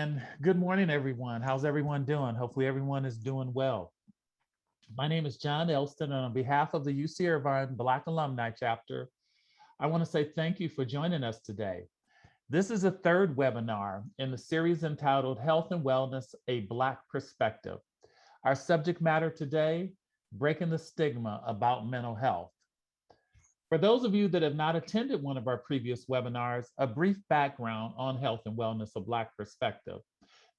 And good morning, everyone. How's everyone doing? Hopefully, everyone is doing well. My name is John Elston, and on behalf of the UC Irvine Black Alumni Chapter, I want to say thank you for joining us today. This is a third webinar in the series entitled Health and Wellness, a Black Perspective. Our subject matter today, breaking the stigma about mental health. For those of you that have not attended one of our previous webinars, a brief background on health and wellness, a Black perspective.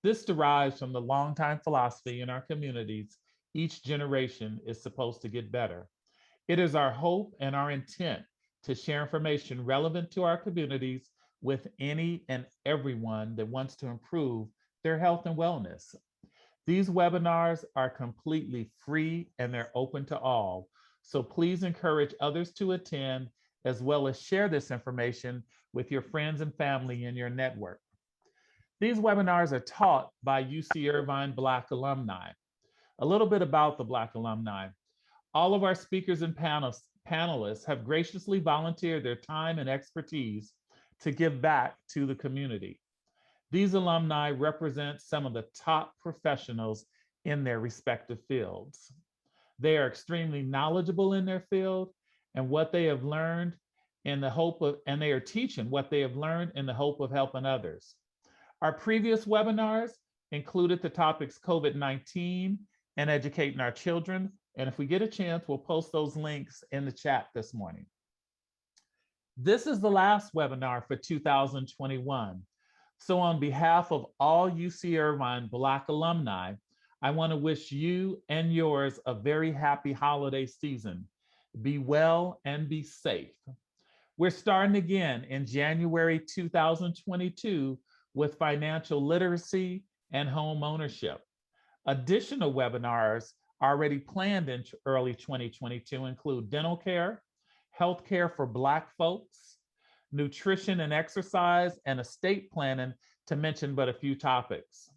This derives from the longtime philosophy in our communities, each generation is supposed to get better. It is our hope and our intent to share information relevant to our communities with any and everyone that wants to improve their health and wellness. These webinars are completely free and they're open to all. So please encourage others to attend as well as share this information with your friends and family in your network. These webinars are taught by UC Irvine Black alumni. A little bit about the Black alumni. All of our speakers and panelists have graciously volunteered their time and expertise to give back to the community. These alumni represent some of the top professionals in their respective fields. They are extremely knowledgeable in their field and what they have learned in the hope of, and they are teaching what they have learned in the hope of helping others. Our previous webinars included the topics COVID-19 and educating our children. And if we get a chance, we'll post those links in the chat this morning. This is the last webinar for 2021. So on behalf of all UC Irvine Black alumni, I want to wish you and yours a very happy holiday season. Be well and be safe. We're starting again in January 2022 with financial literacy and home ownership. Additional webinars already planned in early 2022 include dental care, healthcare for Black folks, nutrition and exercise, and estate planning, to mention but a few topics.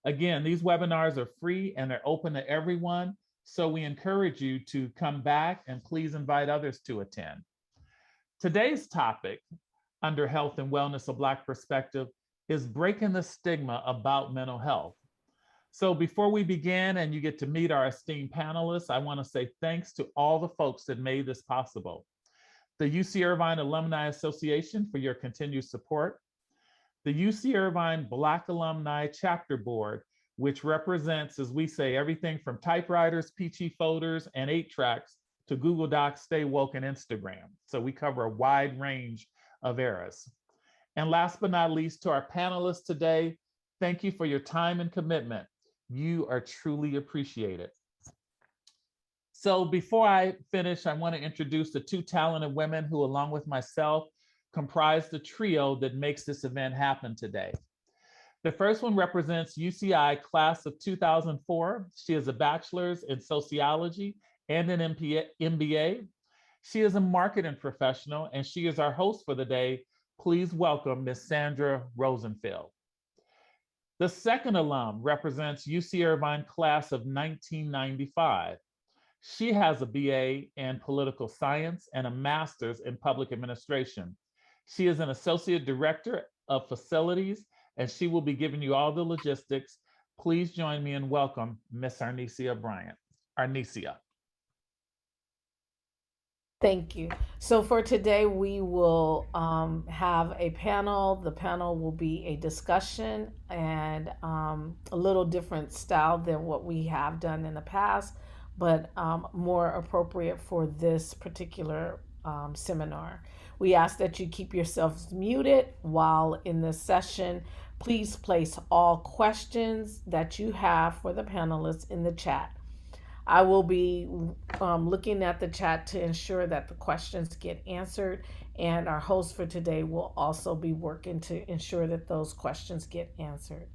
Again, these webinars are free and they're open to everyone, so we encourage you to come back and please invite others to attend. Today's topic under Health and Wellness, a Black Perspective, is breaking the stigma about mental health. So before we begin and you get to meet our esteemed panelists, I want to say thanks to all the folks that made this possible. The UC Irvine Alumni Association for your continued support. The UC Irvine Black Alumni Chapter Board, which represents, as we say, everything from typewriters, peachy folders, and 8-tracks to Google Docs, Stay Woke, and Instagram. So we cover a wide range of eras. And last but not least, to our panelists today, thank you for your time and commitment. You are truly appreciated. So before I finish, I want to introduce the two talented women who, along with myself, comprise the trio that makes this event happen today. The first one represents UCI class of 2004. She is a bachelor's in sociology and an MBA. She is a marketing professional and she is our host for the day. Please welcome Ms. Sandra Rosenfeld. The second alum represents UC Irvine class of 1995. She has a BA in political science and a master's in public administration. She is an associate director of facilities and she will be giving you all the logistics. Please join me in welcome Ms. Arnesia Bryant. Arnesia. Thank you. So for today, we will have a panel. The panel will be a discussion and a little different style than what we have done in the past, but more appropriate for this particular seminar. We ask that you keep yourselves muted while in this session. Please place all questions that you have for the panelists in the chat. I will be looking at the chat to ensure that the questions get answered, and our host for today will also be working to ensure that those questions get answered.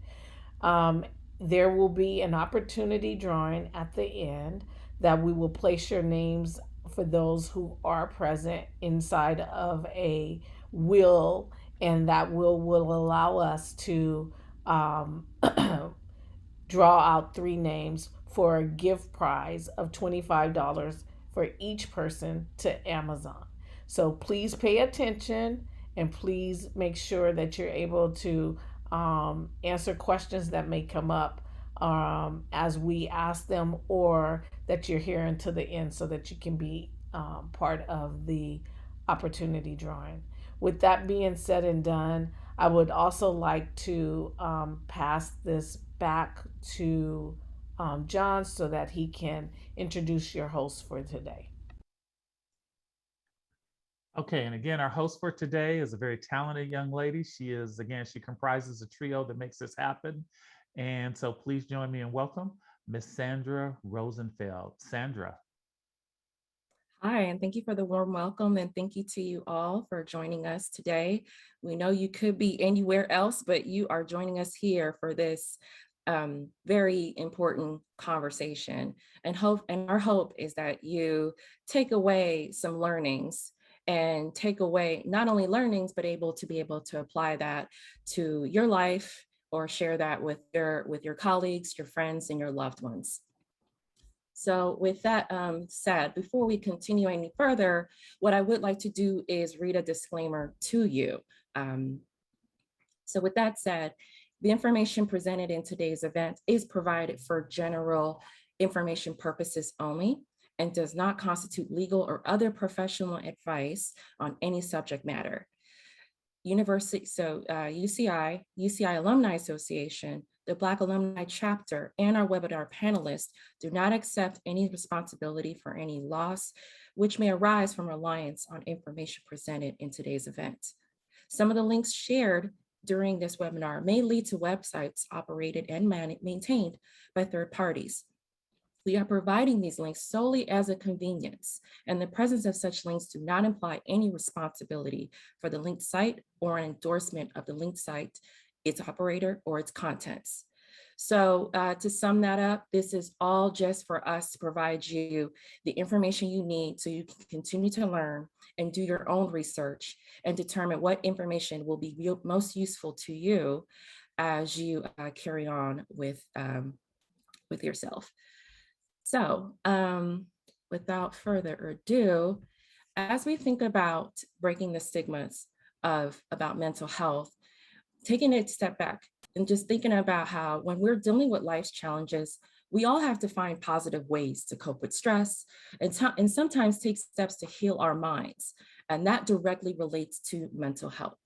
There will be an opportunity drawing at the end that we will place your names for those who are present inside of a will, and that will allow us to draw out 3 names for a gift prize of $25 for each person to Amazon. So please pay attention and please make sure that you're able to answer questions that may come up as we ask them, or that you're hearing to the end so that you can be part of the opportunity drawing. With that being said and done, I would also like to pass this back to John so that he can introduce your host for today. Okay, and again, our host for today is a very talented young lady. She comprises a trio that makes this happen. And so please join me in welcome Miss Sandra Rosenfeld. Sandra. Hi, and thank you for the warm welcome, and thank you to you all for joining us today. We know you could be anywhere else, but you are joining us here for this very important conversation. And our hope is that you take away some learnings and take away not only learnings, but able to apply that to your life or share that with your colleagues, your friends, and your loved ones. So with that said, before we continue any further, what I would like to do is read a disclaimer to you. So with that said, the information presented in today's event is provided for general information purposes only and does not constitute legal or other professional advice on any subject matter. UCI Alumni Association, the Black Alumni Chapter, and our webinar panelists do not accept any responsibility for any loss which may arise from reliance on information presented in today's event. Some of the links shared during this webinar may lead to websites operated and maintained by third parties. We are providing these links solely as a convenience, and the presence of such links do not imply any responsibility for the linked site or an endorsement of the linked site, its operator, or its contents. So to sum that up, this is all just for us to provide you the information you need so you can continue to learn and do your own research and determine what information will be most useful to you as you carry on with yourself. So without further ado, as we think about breaking the stigmas about mental health, taking a step back and just thinking about how when we're dealing with life's challenges, we all have to find positive ways to cope with stress and sometimes take steps to heal our minds. And that directly relates to mental health.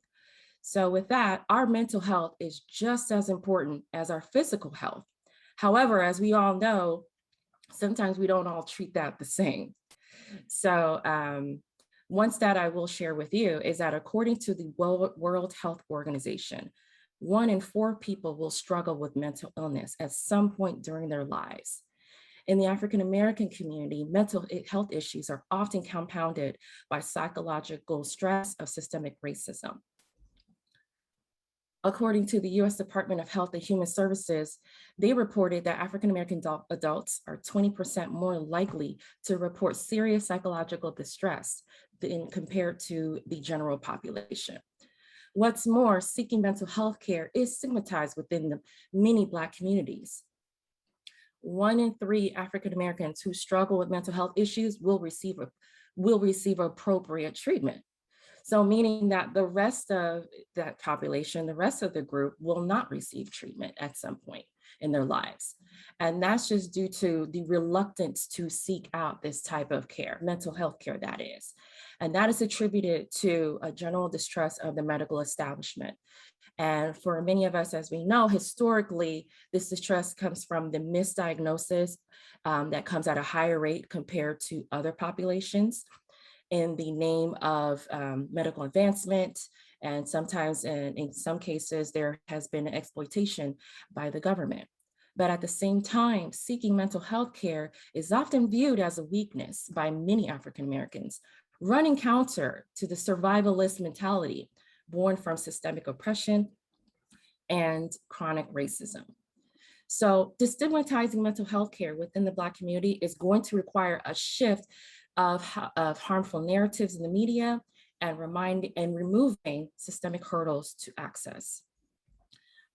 So with that, our mental health is just as important as our physical health. However, as we all know, sometimes we don't all treat that the same. So one stat I will share with you is that according to the World Health Organization, 1 in 4 people will struggle with mental illness at some point during their lives. In the African American community, mental health issues are often compounded by psychological stress of systemic racism. According to the US Department of Health and Human Services, they reported that African American adults are 20% more likely to report serious psychological distress than compared to the general population. What's more, seeking mental health care is stigmatized within the many Black communities. 1 in 3 African Americans who struggle with mental health issues will receive appropriate treatment. So meaning that the rest of that population, the rest of the group will not receive treatment at some point in their lives. And that's just due to the reluctance to seek out this type of care, mental health care that is. And that is attributed to a general distrust of the medical establishment. And for many of us, as we know, historically, this distrust comes from the misdiagnosis that comes at a higher rate compared to other populations, in the name of medical advancement. And sometimes, in some cases, there has been exploitation by the government. But at the same time, seeking mental health care is often viewed as a weakness by many African Americans, running counter to the survivalist mentality born from systemic oppression and chronic racism. So destigmatizing mental health care within the Black community is going to require a shift of harmful narratives in the media and removing systemic hurdles to access.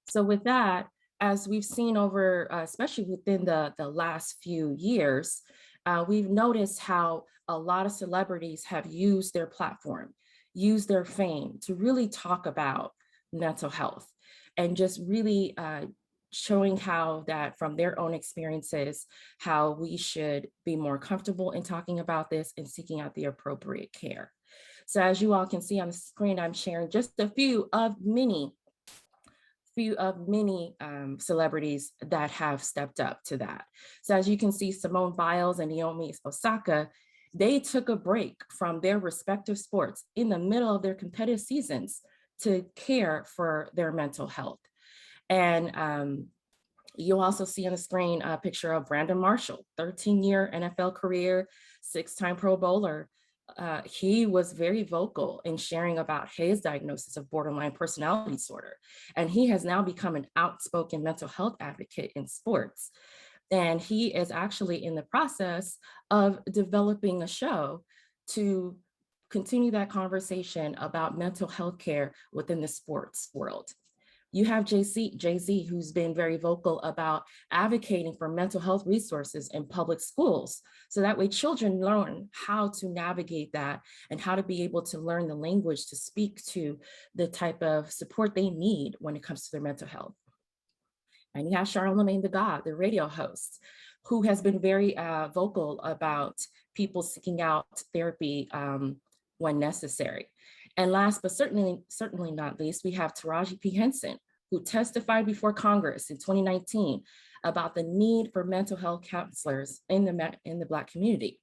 So with that, as we've seen over, especially within the last few years, we've noticed how a lot of celebrities have used their platform, used their fame to really talk about mental health. and just really showing how that from their own experiences, how we should be more comfortable in talking about this and seeking out the appropriate care. So as you all can see on the screen, I'm sharing just a few of many celebrities that have stepped up to that. So as you can see, Simone Biles and Naomi Osaka, they took a break from their respective sports in the middle of their competitive seasons to care for their mental health. And you'll also see on the screen a picture of Brandon Marshall, 13-year NFL career, 6-time Pro Bowler. He was very vocal in sharing about his diagnosis of borderline personality disorder. And he has now become an outspoken mental health advocate in sports. And he is actually in the process of developing a show to continue that conversation about mental health care within the sports world. You have Jay-Z, who's been very vocal about advocating for mental health resources in public schools. So that way children learn how to navigate that and how to be able to learn the language to speak to the type of support they need when it comes to their mental health. And you have Charlamagne the God, the radio host, who has been very vocal about people seeking out therapy when necessary. And last, but certainly not least, we have Taraji P. Henson, who testified before Congress in 2019 about the need for mental health counselors in the Black community.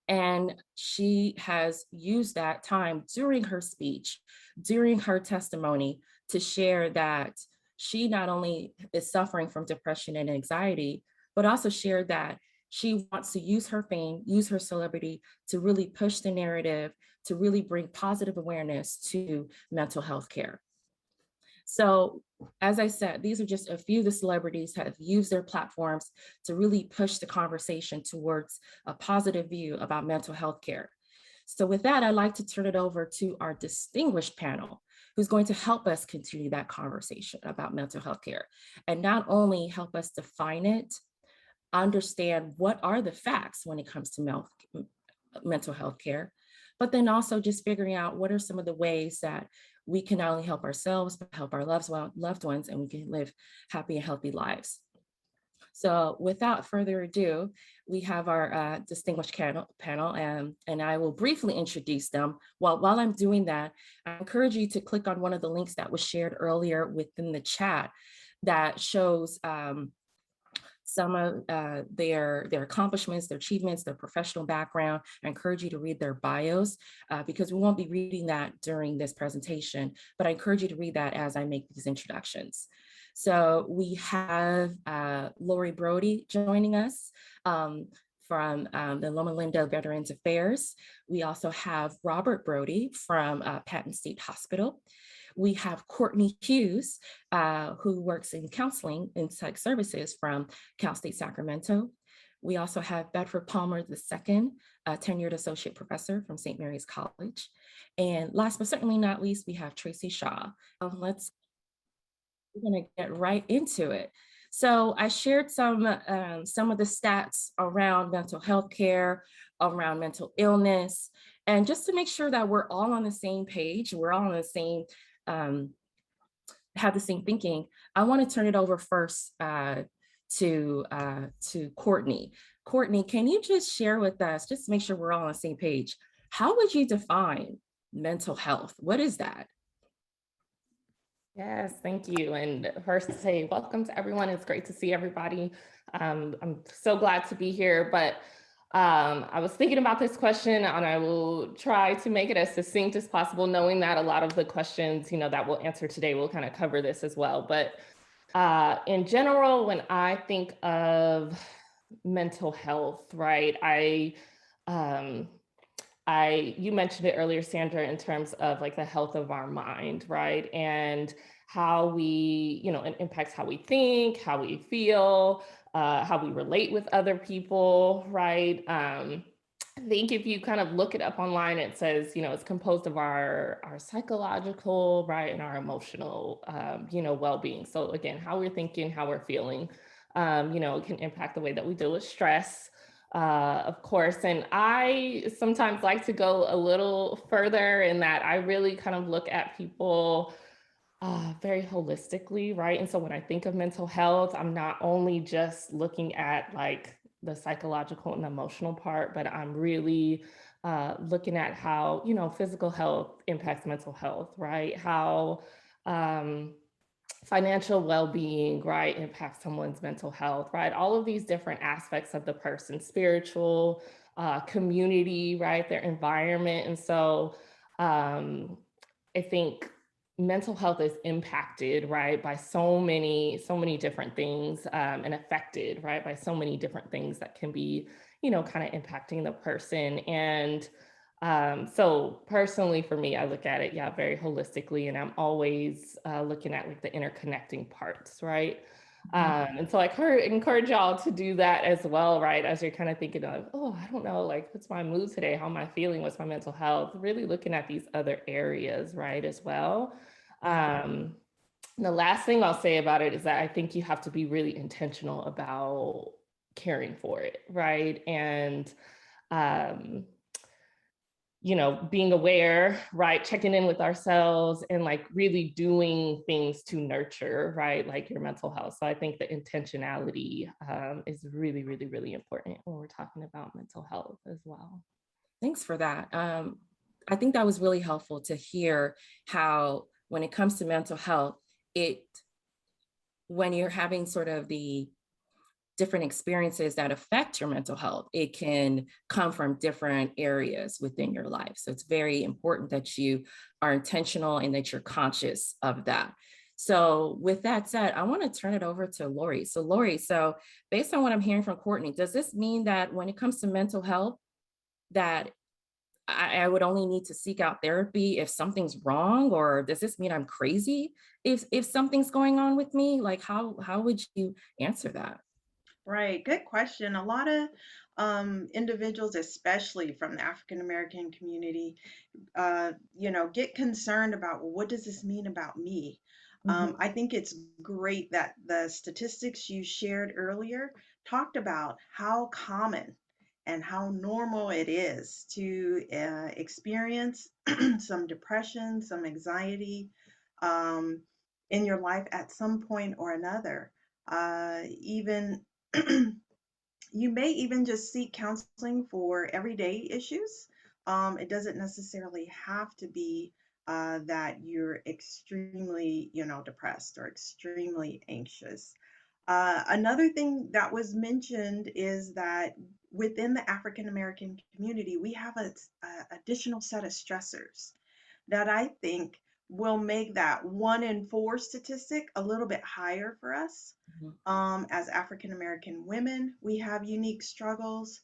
And she has used that time during her speech, during her testimony, to share that she not only is suffering from depression and anxiety, but also shared that she wants to use her fame, use her celebrity to really push the narrative, to really bring positive awareness to mental health care. So as I said, these are just a few of the celebrities that have used their platforms to really push the conversation towards a positive view about mental health care. So with that, I'd like to turn it over to our distinguished panel, who's going to help us continue that conversation about mental health care, and not only help us define it, understand what are the facts when it comes to mental health care, but then also just figuring out what are some of the ways that we can not only help ourselves, but help our loved ones, and we can live happy and healthy lives. So without further ado, we have our distinguished panel, and I will briefly introduce them. While I'm doing that, I encourage you to click on one of the links that was shared earlier within the chat that shows some of their accomplishments, their achievements, their professional background. I encourage you to read their bios because we won't be reading that during this presentation, but I encourage you to read that as I make these introductions. So we have Lori Brody joining us from the Loma Linda Veterans Affairs. We also have Robert Brody from Patton State Hospital. We have Courtney Hughes, who works in counseling and psych services from Cal State Sacramento. We also have Bedford Palmer II, a tenured associate professor from St. Mary's College. And last but certainly not least, we have Tracy Shaw. We're gonna get right into it. So I shared some of the stats around mental health care, around mental illness, and just to make sure that we're all on the same page, we're all on the same, have the same thinking, I want to turn it over first to Courtney. Courtney, can you just share with us, just to make sure we're all on the same page, how would you define mental health? What is that? Yes, thank you. And first to say welcome to everyone. It's great to see everybody. I'm so glad to be here, but I was thinking about this question and I will try to make it as succinct as possible, knowing that a lot of the questions, that we'll answer today will kind of cover this as well. But in general, when I think of mental health, right, you mentioned it earlier, Sandra, in terms of like the health of our mind, right? And how we, it impacts how we think, how we feel, how we relate with other people, right? I think if you kind of look it up online, it says, it's composed of our psychological, right, and our emotional, well-being. So again, how we're thinking, how we're feeling, it can impact the way that we deal with stress, of course. And I sometimes like to go a little further in that I really kind of look at people Very holistically, right? And so when I think of mental health, I'm not only just looking at like the psychological and emotional part, but I'm really looking at how, you know, physical health impacts mental health, right? How um, financial well-being, right, impacts someone's mental health, right? All of these different aspects of the person, spiritual, community, right, their environment. And so I think mental health is impacted, right, by so many different things, and affected, right, by so many different things that can be, you know, kind of impacting the person. And so personally for me, I look at it, yeah, very holistically, and I'm always looking at like the interconnecting parts, right? And so I encourage y'all to do that as well, right? As you're kind of thinking of, oh, I don't know, like, what's my mood today? How am I feeling? What's my mental health? Really looking at these other areas, right, as well. The last thing I'll say about it is that I think you have to be really intentional about caring for it, right? And you know, being aware, right? Checking in with ourselves and like really doing things to nurture, right? Like your mental health. So I think the intentionality is really, really, really important when we're talking about mental health as well. Thanks for that. I think that was really helpful to hear how, when it comes to mental health, when you're having sort of the different experiences that affect your mental health, it can come from different areas within your life. So it's very important that you are intentional and that you're conscious of that. So with that said, I want to turn it over to Lori. So Lori, so based on what I'm hearing from Courtney, does this mean that when it comes to mental health, that I would only need to seek out therapy if something's wrong, or does this mean I'm crazy if something's going on with me? Like how would you answer that? Right, good question. A lot of individuals, especially from the African American community, get concerned about, well, what does this mean about me? I think it's great that the statistics you shared earlier talked about how common and how normal it is to experience some depression, some anxiety um, in your life at some point or another. Even you may even just seek counseling for everyday issues. It doesn't necessarily have to be that you're extremely, depressed or extremely anxious. Another thing that was mentioned is that within the African American community, we have a additional set of stressors that I think will make that 1 in 4 statistic a little bit higher for us. As African American women, we have unique struggles.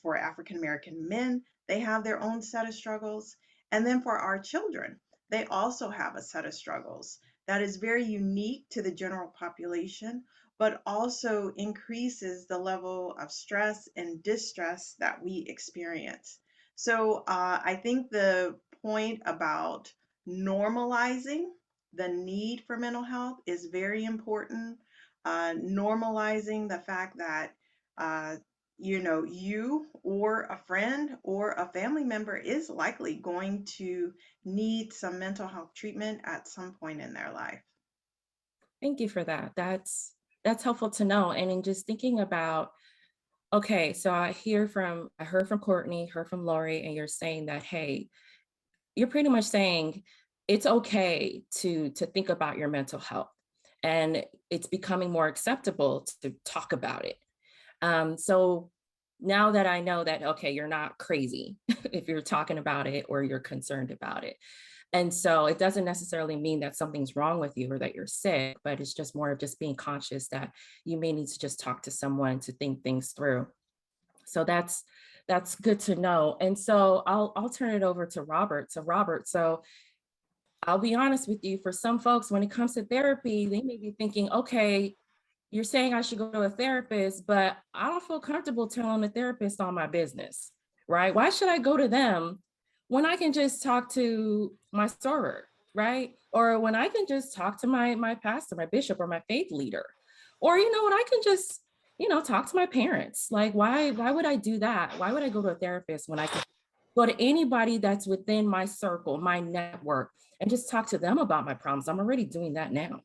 For African American men, they have their own set of struggles. And then for our children, they also have a set of struggles that is very unique to the general population, but also increases the level of stress and distress that we experience. So I think the point about normalizing the need for mental health is very important. Normalizing the fact that uh, you or a friend or a family member is likely going to need some mental health treatment at some point in their life. Thank you for that. That's helpful to know. And in just thinking about, okay, so I heard from Courtney, heard from Lori, and you're saying that, hey, you're pretty much saying it's okay to think about your mental health, and it's becoming more acceptable to talk about it. So now that I know that, okay, you're not crazy if you're talking about it or you're concerned about it. And so it doesn't necessarily mean that something's wrong with you or that you're sick, but it's just more of just being conscious that you may need to just talk to someone to think things through. So that's good to know. And so I'll turn it over to Robert. So Robert, so I'll be honest with you, for some folks, when it comes to therapy, they may be thinking, okay, you're saying I should go to a therapist, but I don't feel comfortable telling the therapist all my business, right? Why should I go to them when I can just talk to my soror, right? Or when I can just talk to my pastor, my bishop, or my faith leader? Or, you know what, I can just, talk to my parents. Like, why would I do that? Why would I go to a therapist when I can go to anybody that's within my circle, my network, and just talk to them about my problems. I'm already doing that now.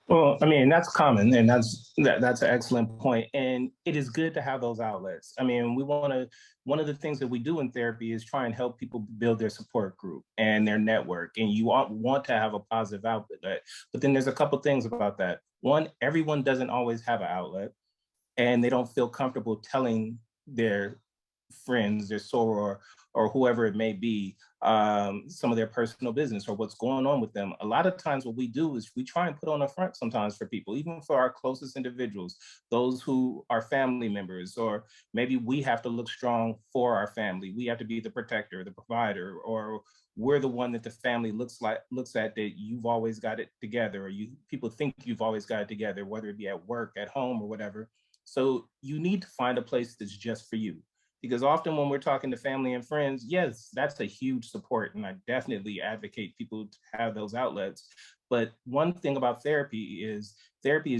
Well, I mean, that's common, and that's an excellent point. And it is good to have those outlets. I mean, one of the things that we do in therapy is try and help people build their support group and their network. And you want to have a positive outlet. But then there's a couple things about that. One, everyone doesn't always have an outlet, and they don't feel comfortable telling their friends, their soror, or whoever it may be, some of their personal business or what's going on with them. A lot of times what we do is we try and put on a front sometimes for people, even for our closest individuals, those who are family members, or maybe we have to look strong for our family. We have to be the protector, the provider, or we're the one that the family looks at that you've always got it together, or people think you've always got it together, whether it be at work, at home, or whatever. So you need to find a place that's just for you. Because often when we're talking to family and friends, yes, that's a huge support. And I definitely advocate people to have those outlets. But one thing about therapy is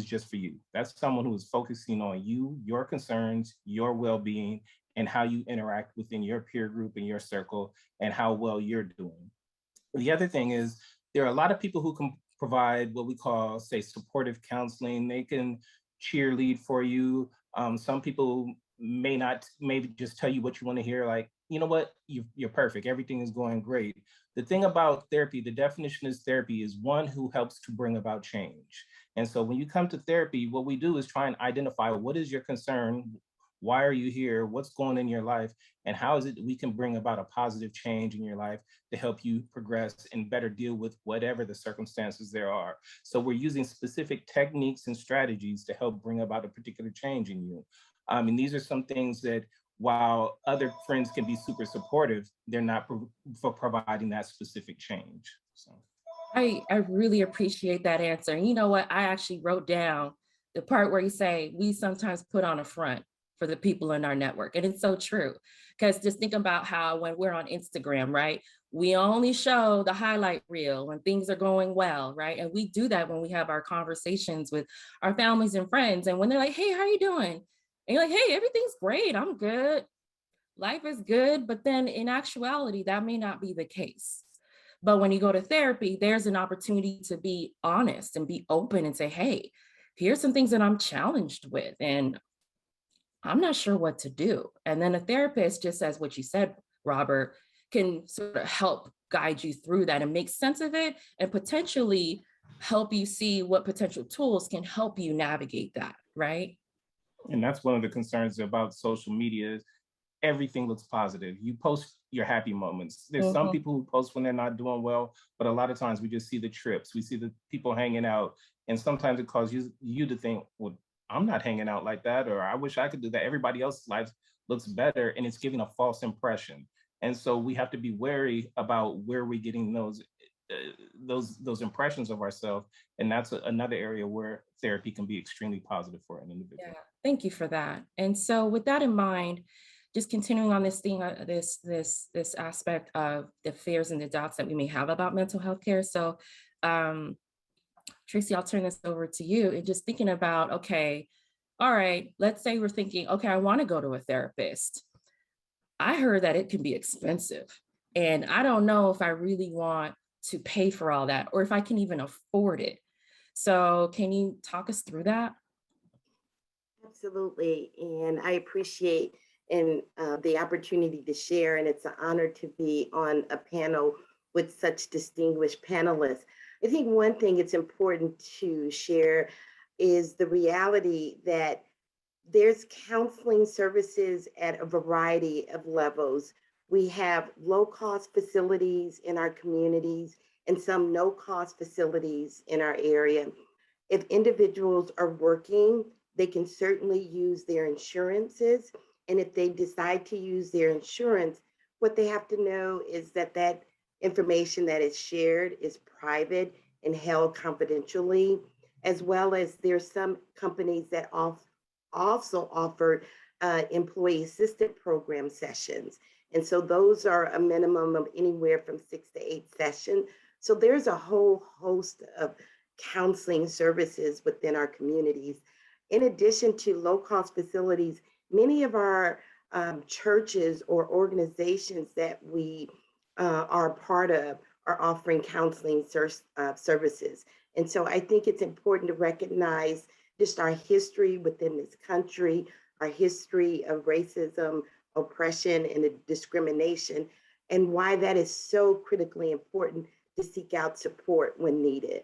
just for you. That's someone who is focusing on you, your concerns, your well-being, and how you interact within your peer group and your circle and how well you're doing. The other thing is there are a lot of people who can provide what we call, say, supportive counseling. They can cheerlead for you. Some people maybe just tell you what you want to hear, like, you know what, you're perfect, everything is going great. The thing about therapy, the definition is therapy is one who helps to bring about change. And so when you come to therapy, what we do is try and identify what is your concern, why are you here, what's going on in your life, and how is it that we can bring about a positive change in your life to help you progress and better deal with whatever the circumstances there are. So we're using specific techniques and strategies to help bring about a particular change in you. And these are some things that while other friends can be super supportive, they're not for providing that specific change. So I really appreciate that answer. And you know what? I actually wrote down the part where you say we sometimes put on a front for the people in our network. And it's so true. Because just think about how when we're on Instagram, right? We only show the highlight reel when things are going well, right? And we do that when we have our conversations with our families and friends. And when they're like, hey, how are you doing? And you're like, hey, everything's great. I'm good. Life is good. But then in actuality, that may not be the case. But when you go to therapy, there's an opportunity to be honest and be open and say, hey, here's some things that I'm challenged with, and I'm not sure what to do. And then a therapist, just as what you said, Robert, can sort of help guide you through that and make sense of it and potentially help you see what potential tools can help you navigate that, right? and that's one of the concerns about social media is everything looks positive. You post your happy moments. There's some people who post when they're not doing well, but a lot of times we just see the trips, we see the people hanging out, and sometimes it causes you to think, well, I'm not hanging out like that, or I wish I could do that. Everybody else's life looks better, and it's giving a false impression. And so we have to be wary about where we're getting those impressions of ourselves, and that's another area where therapy can be extremely positive for an individual. Yeah, thank you for that. And so with that in mind, just continuing on this thing, this aspect of the fears and the doubts that we may have about mental health care. So Tracy, I'll turn this over to you, and just thinking about, okay, all right, let's say we're thinking, okay, I want to go to a therapist. I heard that it can be expensive, and I don't know if I really want to pay for all that or if I can even afford it. So can you talk us through that? Absolutely. And I appreciate the opportunity to share, and it's an honor to be on a panel with such distinguished panelists. I think one thing it's important to share is the reality that there's counseling services at a variety of levels. We have low-cost facilities in our communities and some no-cost facilities in our area. If individuals are working, they can certainly use their insurances. And if they decide to use their insurance, what they have to know is that that information that is shared is private and held confidentially, as well as there's some companies that also offer employee assistant program sessions. And so those are a minimum of anywhere from 6 to 8 sessions. So there's a whole host of counseling services within our communities. In addition to low-cost facilities, many of our churches or organizations that we are a part of are offering counseling services. And so I think it's important to recognize just our history within this country, our history of racism, oppression, and discrimination, and why that is so critically important to seek out support when needed.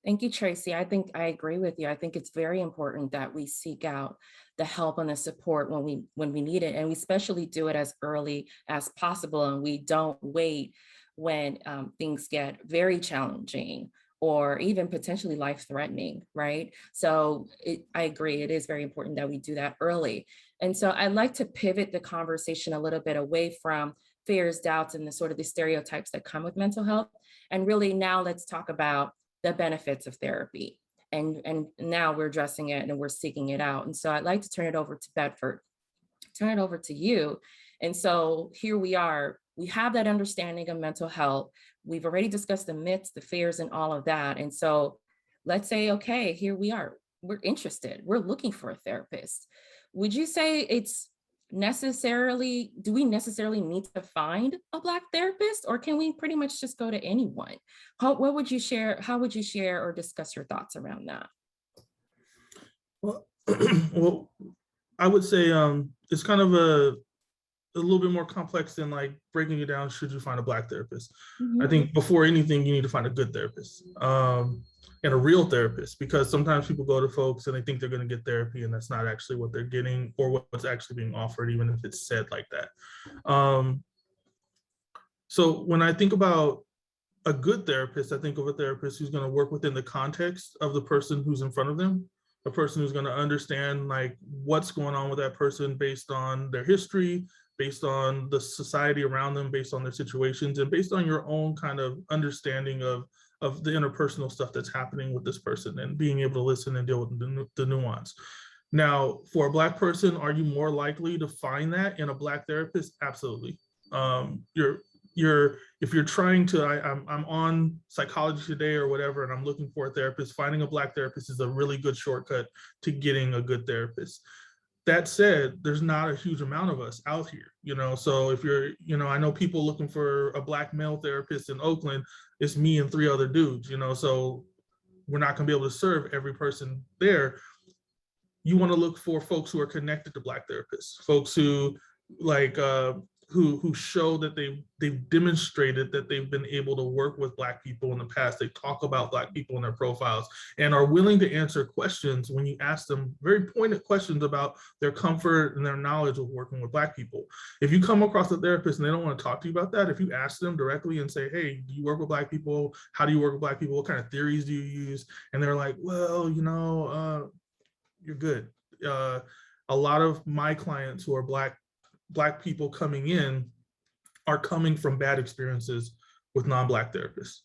Thank you, Tracy. I think I agree with you. I think it's very important that we seek out the help and the support when we need it, and we especially do it as early as possible, and we don't wait when things get very challenging or even potentially life-threatening, right? So I agree, it is very important that we do that early. And so I'd like to pivot the conversation a little bit away from fears, doubts, and the sort of the stereotypes that come with mental health. And really now let's talk about the benefits of therapy. And now we're addressing it and we're seeking it out. And so I'd like to turn it over to Bedford, turn it over to you. And so here we are, we have that understanding of mental health. We've already discussed the myths, the fears, and all of that. And so let's say, okay, here we are, we're interested, we're looking for a therapist. Would you say it's necessarily, do we necessarily need to find a Black therapist, or can we pretty much just go to anyone? What would you share? How would you share or discuss your thoughts around that? Well, well, I would say it's kind of a little bit more complex than like breaking it down. Should you find a Black therapist? Mm-hmm. I think before anything, you need to find a good therapist and a real therapist, because sometimes people go to folks and they think they're going to get therapy, and that's not actually what they're getting or what's actually being offered, even if it's said like that. So when I think about a good therapist, I think of a therapist who's going to work within the context of the person who's in front of them, a person who's going to understand like what's going on with that person based on their history, based on the society around them, based on their situations, and based on your own kind of understanding of the interpersonal stuff that's happening with this person, and being able to listen and deal with the nuance. Now, for a Black person, are you more likely to find that in a Black therapist? Absolutely. If you're trying to, I'm on Psychology Today or whatever, and I'm looking for a therapist, finding a Black therapist is a really good shortcut to getting a good therapist. That said, there's not a huge amount of us out here, so if you're, I know people looking for a Black male therapist in Oakland, it's me and 3 other dudes, so we're not gonna be able to serve every person there. You wanna look for folks who are connected to Black therapists, folks who like, who show that they've demonstrated that they've been able to work with Black people in the past. They talk about Black people in their profiles and are willing to answer questions when you ask them very pointed questions about their comfort and their knowledge of working with Black people. If you come across a therapist and they don't want to talk to you about that, if you ask them directly and say, hey, do you work with Black people? How do you work with Black people? What kind of theories do you use? And they're like, well, you're good. A lot of my clients who are Black people coming in are coming from bad experiences with non-Black therapists,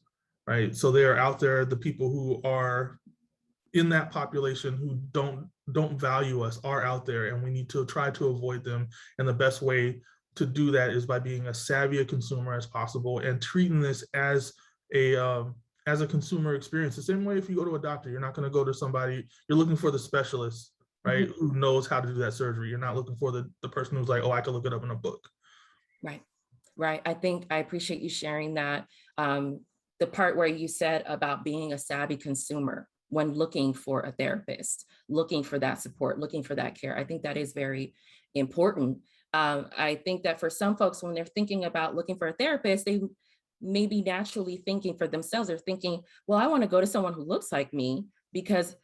right? So they are out there, the people who are in that population who don't value us are out there, and we need to try to avoid them. And the best way to do that is by being as savvy a consumer as possible and treating this as a consumer experience. The same way if you go to a doctor, you're not going to go to somebody, you're looking for the specialist, right? Mm-hmm. Who knows how to do that surgery. You're not looking for the person who's like, oh, I can look it up in a book. Right. I think I appreciate you sharing that. The part where you said about being a savvy consumer when looking for a therapist, looking for that support, looking for that care. I think that is very important. I think that for some folks, when they're thinking about looking for a therapist, they may be naturally thinking for themselves. They're thinking, well, I want to go to someone who looks like me because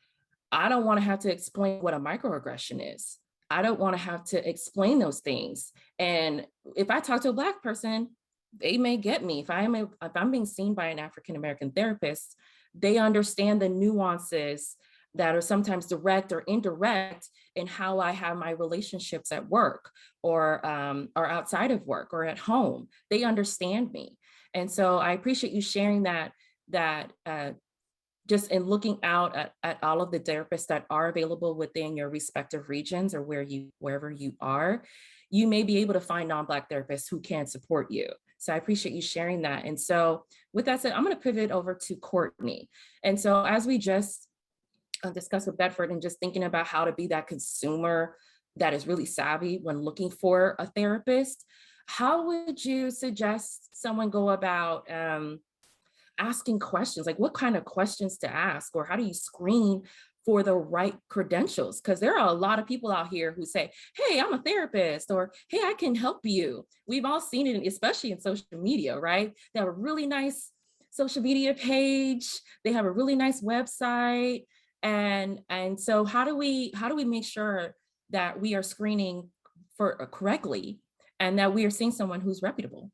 I don't want to have to explain what a microaggression is. I don't want to have to explain those things. And if I talk to a Black person, they may get me. If I'm being seen by an African-American therapist, they understand the nuances that are sometimes direct or indirect in how I have my relationships at work or outside of work or at home. They understand me. And so I appreciate you sharing that just in looking out at all of the therapists that are available within your respective regions or wherever you are, you may be able to find non-Black therapists who can support you. So I appreciate you sharing that. And so with that said, I'm going to pivot over to Courtney. And so as we just discussed with Bedford and just thinking about how to be that consumer that is really savvy when looking for a therapist, how would you suggest someone go about asking questions? Like what kind of questions to ask, or how do you screen for the right credentials? Because there are a lot of people out here who say, hey, I'm a therapist, or hey, I can help you. We've all seen it, especially in social media, right? They have a really nice social media page. They have a really nice website. And so how do we make sure that we are screening for correctly and that we are seeing someone who's reputable?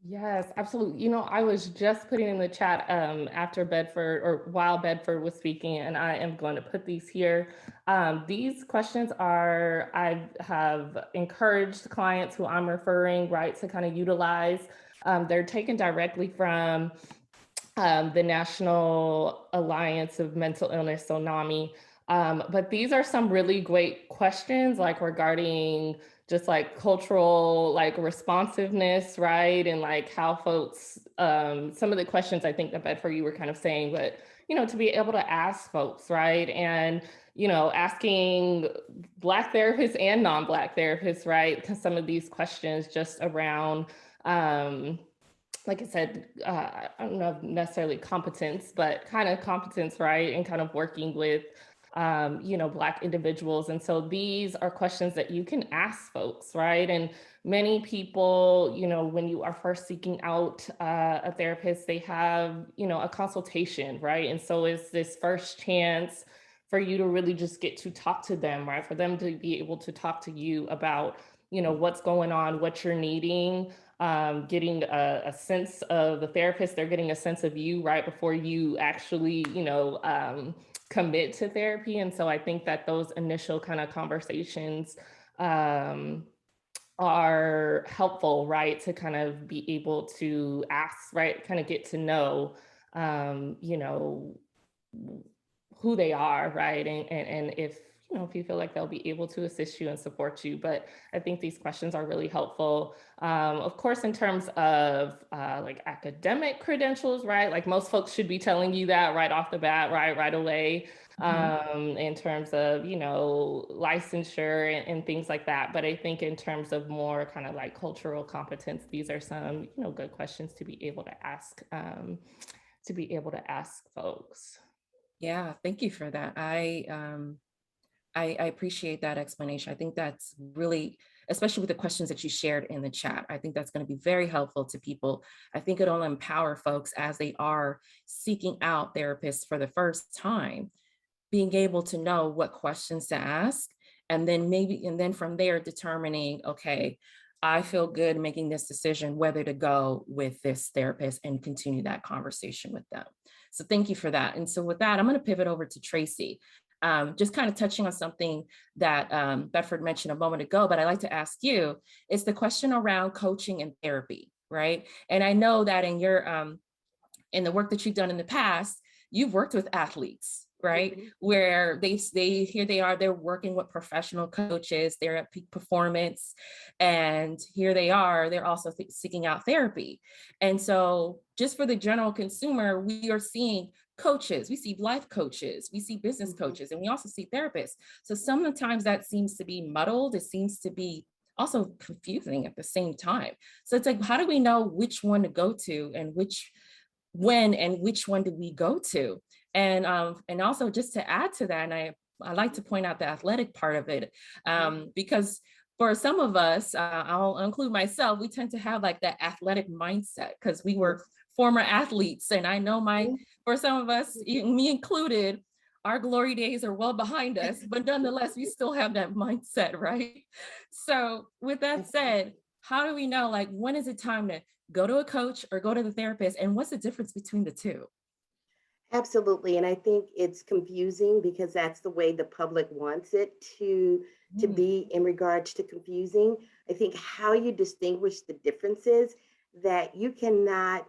Yes, absolutely. You know, I was just putting in the chat after Bedford, or while Bedford was speaking, and I am going to put these here. These questions are, I have encouraged clients who I'm referring, right, to kind of utilize. They're taken directly from the National Alliance of Mental Illness, so NAMI. But these are some really great questions, like regarding just like cultural, like responsiveness, right? And like how folks, some of the questions I think that Bedford you were kind of saying, but, you know, to be able to ask folks, right? And, you know, asking Black therapists and non-Black therapists, right? Because some of these questions just around, like I said, I don't know necessarily competence, but kind of competence, right? And kind of working with, you know, Black individuals. And so these are questions that you can ask folks, right? And many people, you know, when you are first seeking out a therapist, they have, you know, a consultation, right? And so it's this first chance for you to really just get to talk to them, right? For them to be able to talk to you about, you know, what's going on, what you're needing, getting a sense of the therapist, they're getting a sense of you right before you actually, you know, commit to therapy. And so I think that those initial kind of conversations are helpful, right? To kind of be able to ask, right? Kind of get to know, you know, who they are, right? And if, you know, if you feel like they'll be able to assist you and support you. But I think these questions are really helpful. Of course, in terms of like academic credentials, right? Like most folks should be telling you that right off the bat, right away, in terms of, you know, licensure and things like that. But I think in terms of more kind of like cultural competence, these are some, you know, good questions to be able to ask, folks. Yeah, thank you for that. I appreciate that explanation. I think that's really, especially with the questions that you shared in the chat, I think that's going to be very helpful to people. I think it'll empower folks as they are seeking out therapists for the first time, being able to know what questions to ask, and then from there determining, okay, I feel good making this decision whether to go with this therapist and continue that conversation with them. So thank you for that. And so with that, I'm going to pivot over to Tracy. Just kind of touching on something that Bedford mentioned a moment ago, but I'd like to ask you, is the question around coaching and therapy, right? And I know that in your in the work that you've done in the past, you've worked with athletes, right? Mm-hmm. Where here they are, they're working with professional coaches, they're at peak performance, and here they are, they're also seeking out therapy. And so just for the general consumer, we are seeing coaches, we see life coaches, we see business coaches, and we also see therapists. So sometimes that seems to be muddled. It seems to be also confusing at the same time. So it's like, how do we know which one to go to and which one do we go to? And also just to add to that, and I like to point out the athletic part of it, because for some of us, I'll include myself, we tend to have like that athletic mindset because we were former athletes. And I know for some of us, me included, our glory days are well behind us, but nonetheless, we still have that mindset, right? So with that said, how do we know, like, when is it time to go to a coach or go to the therapist? And what's the difference between the two? Absolutely. And I think it's confusing because that's the way the public wants it to be in regards to confusing. I think how you distinguish the differences, that you cannot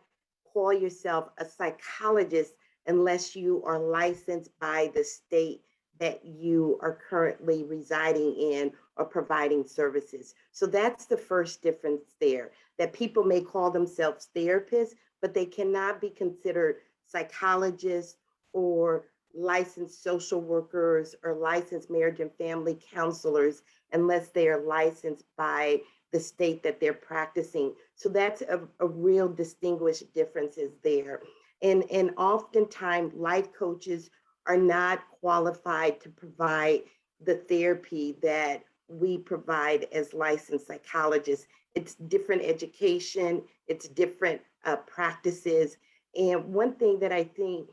call yourself a psychologist unless you are licensed by the state that you are currently residing in or providing services. So that's the first difference there, that people may call themselves therapists, but they cannot be considered psychologists or licensed social workers or licensed marriage and family counselors unless they are licensed by the state that they're practicing. So that's a real distinguished differences there. And oftentimes life coaches are not qualified to provide the therapy that we provide as licensed psychologists. It's different education, it's different practices. And one thing that I think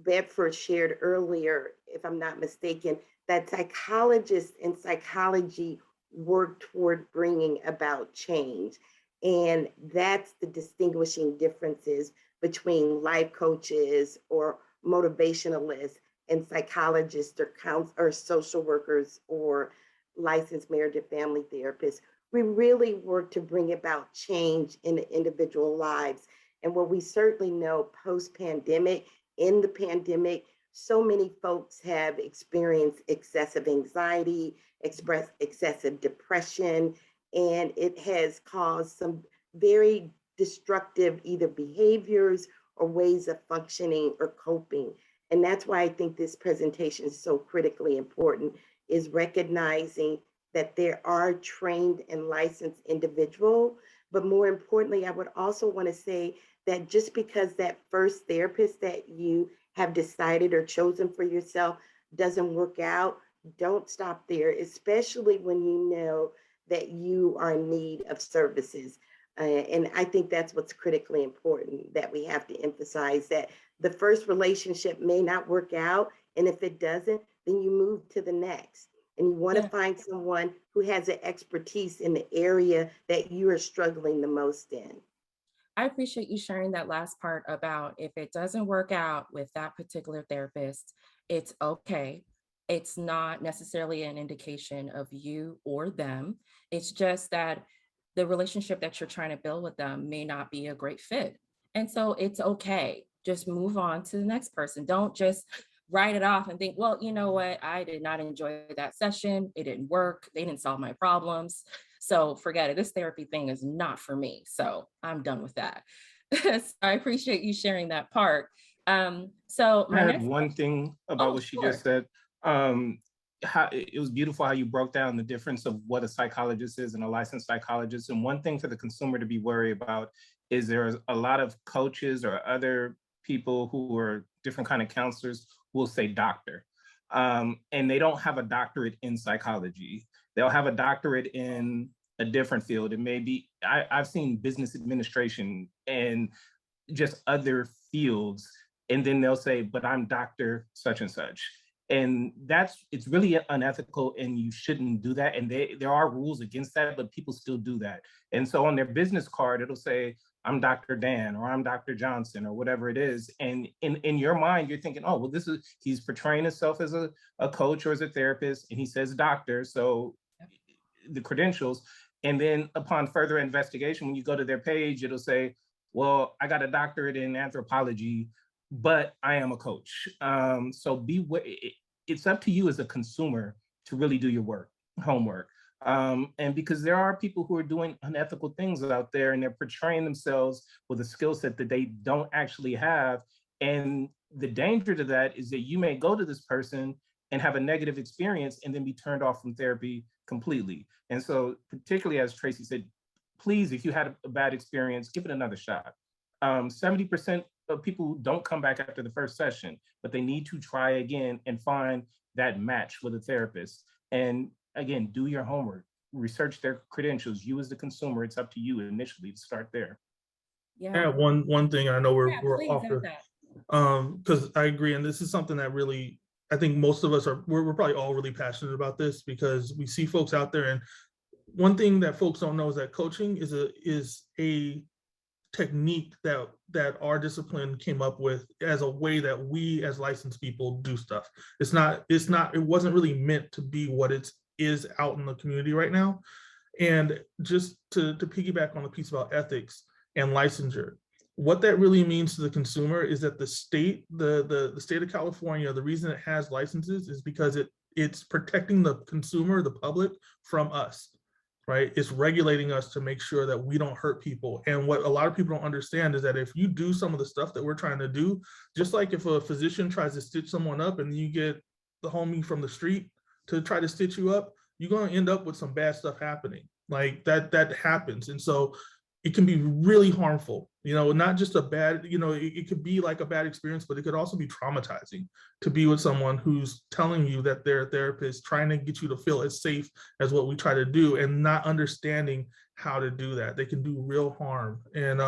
Bedford shared earlier, if I'm not mistaken, that psychologists and psychology work toward bringing about change. And that's the distinguishing differences between life coaches or motivationalists and psychologists or social workers or licensed marriage and family therapists. We really work to bring about change in the individual lives. And what we certainly know post-pandemic, in the pandemic, so many folks have experienced excessive anxiety, expressed excessive depression, and it has caused some very destructive either behaviors or ways of functioning or coping. And that's why I think this presentation is so critically important, is recognizing that there are trained and licensed individuals. But more importantly, I would also want to say that just because that first therapist that you have decided or chosen for yourself doesn't work out, don't stop there, especially when you know that you are in need of services. And I think that's what's critically important, that we have to emphasize that the first relationship may not work out. And if it doesn't, then you move to the next. And you want to find someone who has an expertise in the area that you are struggling the most in. I appreciate you sharing that last part about if it doesn't work out with that particular therapist, it's okay. It's not necessarily an indication of you or them. It's just that the relationship that you're trying to build with them may not be a great fit. And so it's okay. Just move on to the next person. Don't just write it off and think, well, you know what? I did not enjoy that session. It didn't work. They didn't solve my problems. So forget it. This therapy thing is not for me. So I'm done with that. So I appreciate you sharing that part. So I had one thing about what she sure. just said. How it was beautiful how you broke down the difference of what a psychologist is and a licensed psychologist. And one thing for the consumer to be worried about is there's a lot of coaches or other people who are different kind of counselors who will say doctor. And they don't have a doctorate in psychology. They'll have a doctorate in a different field. It may be, I've seen business administration and just other fields. And then they'll say, but I'm Dr. such and such. And it's really unethical, and you shouldn't do that. And there are rules against that, but people still do that. And so on their business card, it'll say, I'm Dr. Dan, or I'm Dr. Johnson, or whatever it is. And in your mind, you're thinking, oh, well, he's portraying himself as a coach or as a therapist, and he says doctor, so the credentials. And then upon further investigation, when you go to their page, it'll say, well, I got a doctorate in anthropology, but I am a coach. So it's up to you as a consumer to really do your homework. And because there are people who are doing unethical things out there, and they're portraying themselves with a skill set that they don't actually have. And the danger to that is that you may go to this person and have a negative experience and then be turned off from therapy completely. And so, particularly as Tracy said, please, if you had a bad experience, give it another shot. 70% of people don't come back after the first session, but they need to try again and find that match with a therapist. And again, do your homework, research their credentials. You as the consumer, it's up to you initially to start there. Yeah, one thing, I know we're off because I agree, and this is something that really, I think most of us we're probably all really passionate about this, because we see folks out there. And one thing that folks don't know is that coaching is a technique that our discipline came up with as a way that we as licensed people do stuff. It wasn't really meant to be what it is out in the community right now. And just to piggyback on the piece about ethics and licensure, what that really means to the consumer is that the state of California, the reason it has licenses is because it's protecting the consumer, the public, from us. right? It's regulating us to make sure that we don't hurt people. And what a lot of people don't understand is that if you do some of the stuff that we're trying to do, just like if a physician tries to stitch someone up and you get the homie from the street to try to stitch you up, you're going to end up with some bad stuff happening. Like that happens. And so it can be really harmful, not just a bad, it could be like a bad experience, but it could also be traumatizing to be with someone who's telling you that they're a therapist, trying to get you to feel as safe as what we try to do and not understanding how to do that. They can do real harm. And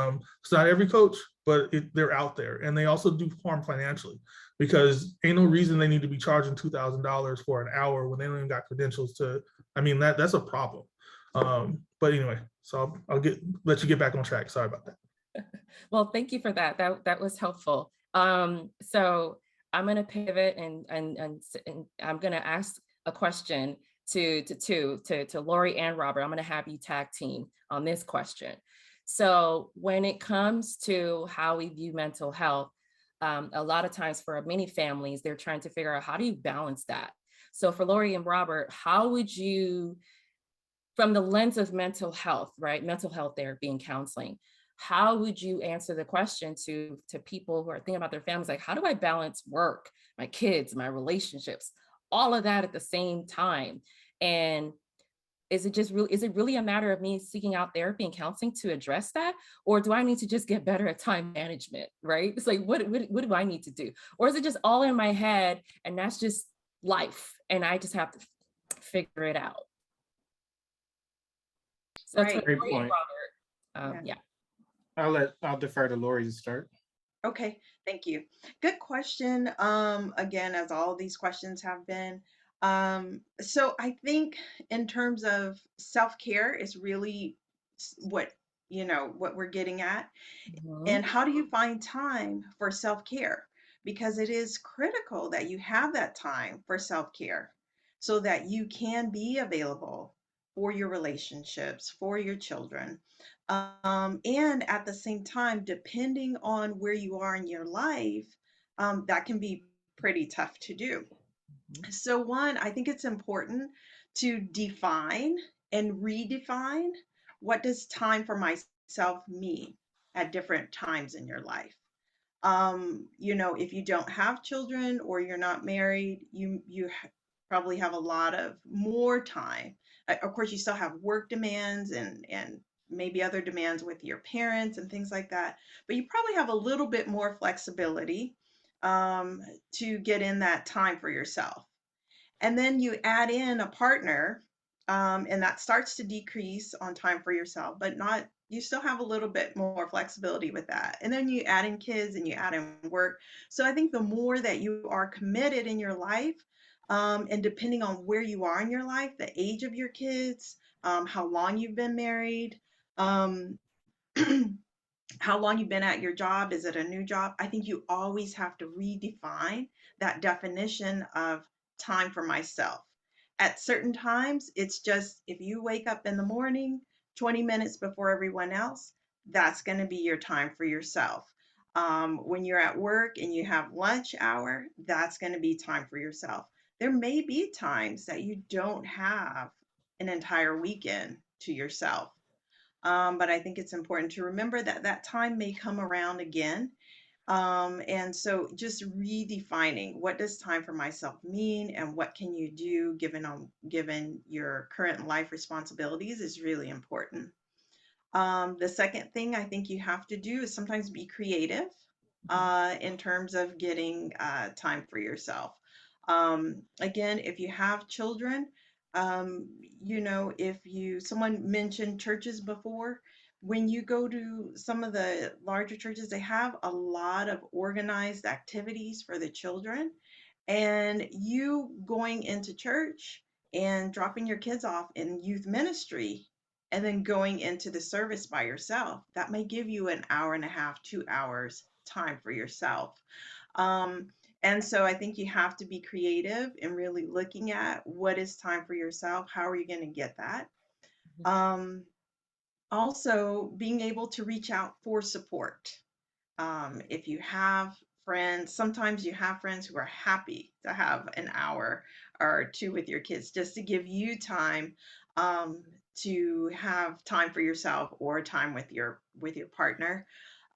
it's not every coach, but they're out there. And they also do harm financially because ain't no reason they need to be charging $2,000 for an hour when they don't even got credentials to, that's a problem. But anyway, so I'll let you get back on track. Sorry about that. Well, thank you for that. That was helpful. So I'm going to pivot and I'm going to ask a question to Lori and Robert. I'm going to have you tag team on this question. So when it comes to how we view mental health, a lot of times for many families, they're trying to figure out how do you balance that. So for Lori and Robert, how would you, from the lens of mental health, right? Mental health therapy and counseling, how would you answer the question to people who are thinking about their families? Like, how do I balance work, my kids, my relationships, all of that at the same time? And is it really a matter of me seeking out therapy and counseling to address that? Or do I need to just get better at time management, right? It's like, what do I need to do? Or is it just all in my head and that's just life and I just have to figure it out? So Right. Great point. Robert, yeah. I'll defer to Lori to start. Okay, thank you. Good question. Again, as all of these questions have been. So I think in terms of self-care is really what we're getting at. And how do you find time for self-care? Because it is critical that you have that time for self-care so that you can be available for your relationships, for your children. And at the same time, depending on where you are in your life, that can be pretty tough to do. So, one, I think it's important to define and redefine what does time for myself mean at different times in your life. If you don't have children or you're not married, you probably have a lot of more time. Of course, you still have work demands and maybe other demands with your parents and things like that, but you probably have a little bit more flexibility to get in that time for yourself. And then you add in a partner, and that starts to decrease on time for yourself, but not, you still have a little bit more flexibility with that. And then you add in kids and you add in work. So I think the more that you are committed in your life, and depending on where you are in your life, the age of your kids, how long you've been married, um, how long you've been at your job, is it a new job? I think you always have to redefine that definition of time for myself. At certain times, it's just if you wake up in the morning 20 minutes before everyone else, that's going to be your time for yourself. When you're at work and you have lunch hour, that's going to be time for yourself. There may be times that you don't have an entire weekend to yourself. But I think it's important to remember that that time may come around again. And so just redefining what does time for myself mean and what can you do given your current life responsibilities is really important. The second thing I think you have to do is sometimes be creative in terms of getting time for yourself. Again, if you have children, someone mentioned churches before, when you go to some of the larger churches, they have a lot of organized activities for the children. And you going into church and dropping your kids off in youth ministry and then going into the service by yourself, that may give you an hour and a half, 2 hours time for yourself. And so I think you have to be creative in really looking at what is time for yourself. How are you going to get that? Also, being able to reach out for support. If you have friends. Sometimes you have friends who are happy to have an hour or two with your kids just to give you time to have time for yourself or time with your partner.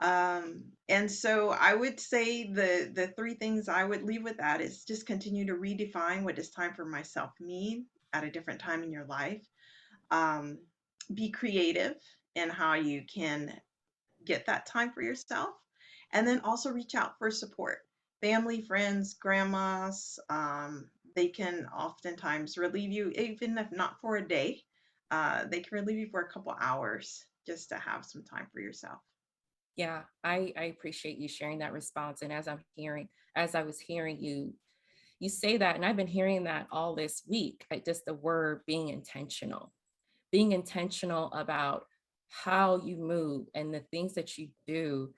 And so I would say the three things I would leave with that is just continue to redefine what does time for myself mean at a different time in your life. Um, be creative in how you can get that time for yourself, and then also reach out for support. Family, friends, grandmas, they can oftentimes relieve you, even if not for a day. They can relieve you for a couple hours just to have some time for yourself. Yeah, I appreciate you sharing that response. And as I was hearing you say that, and I've been hearing that all this week, just the word being intentional about how you move and the things that you do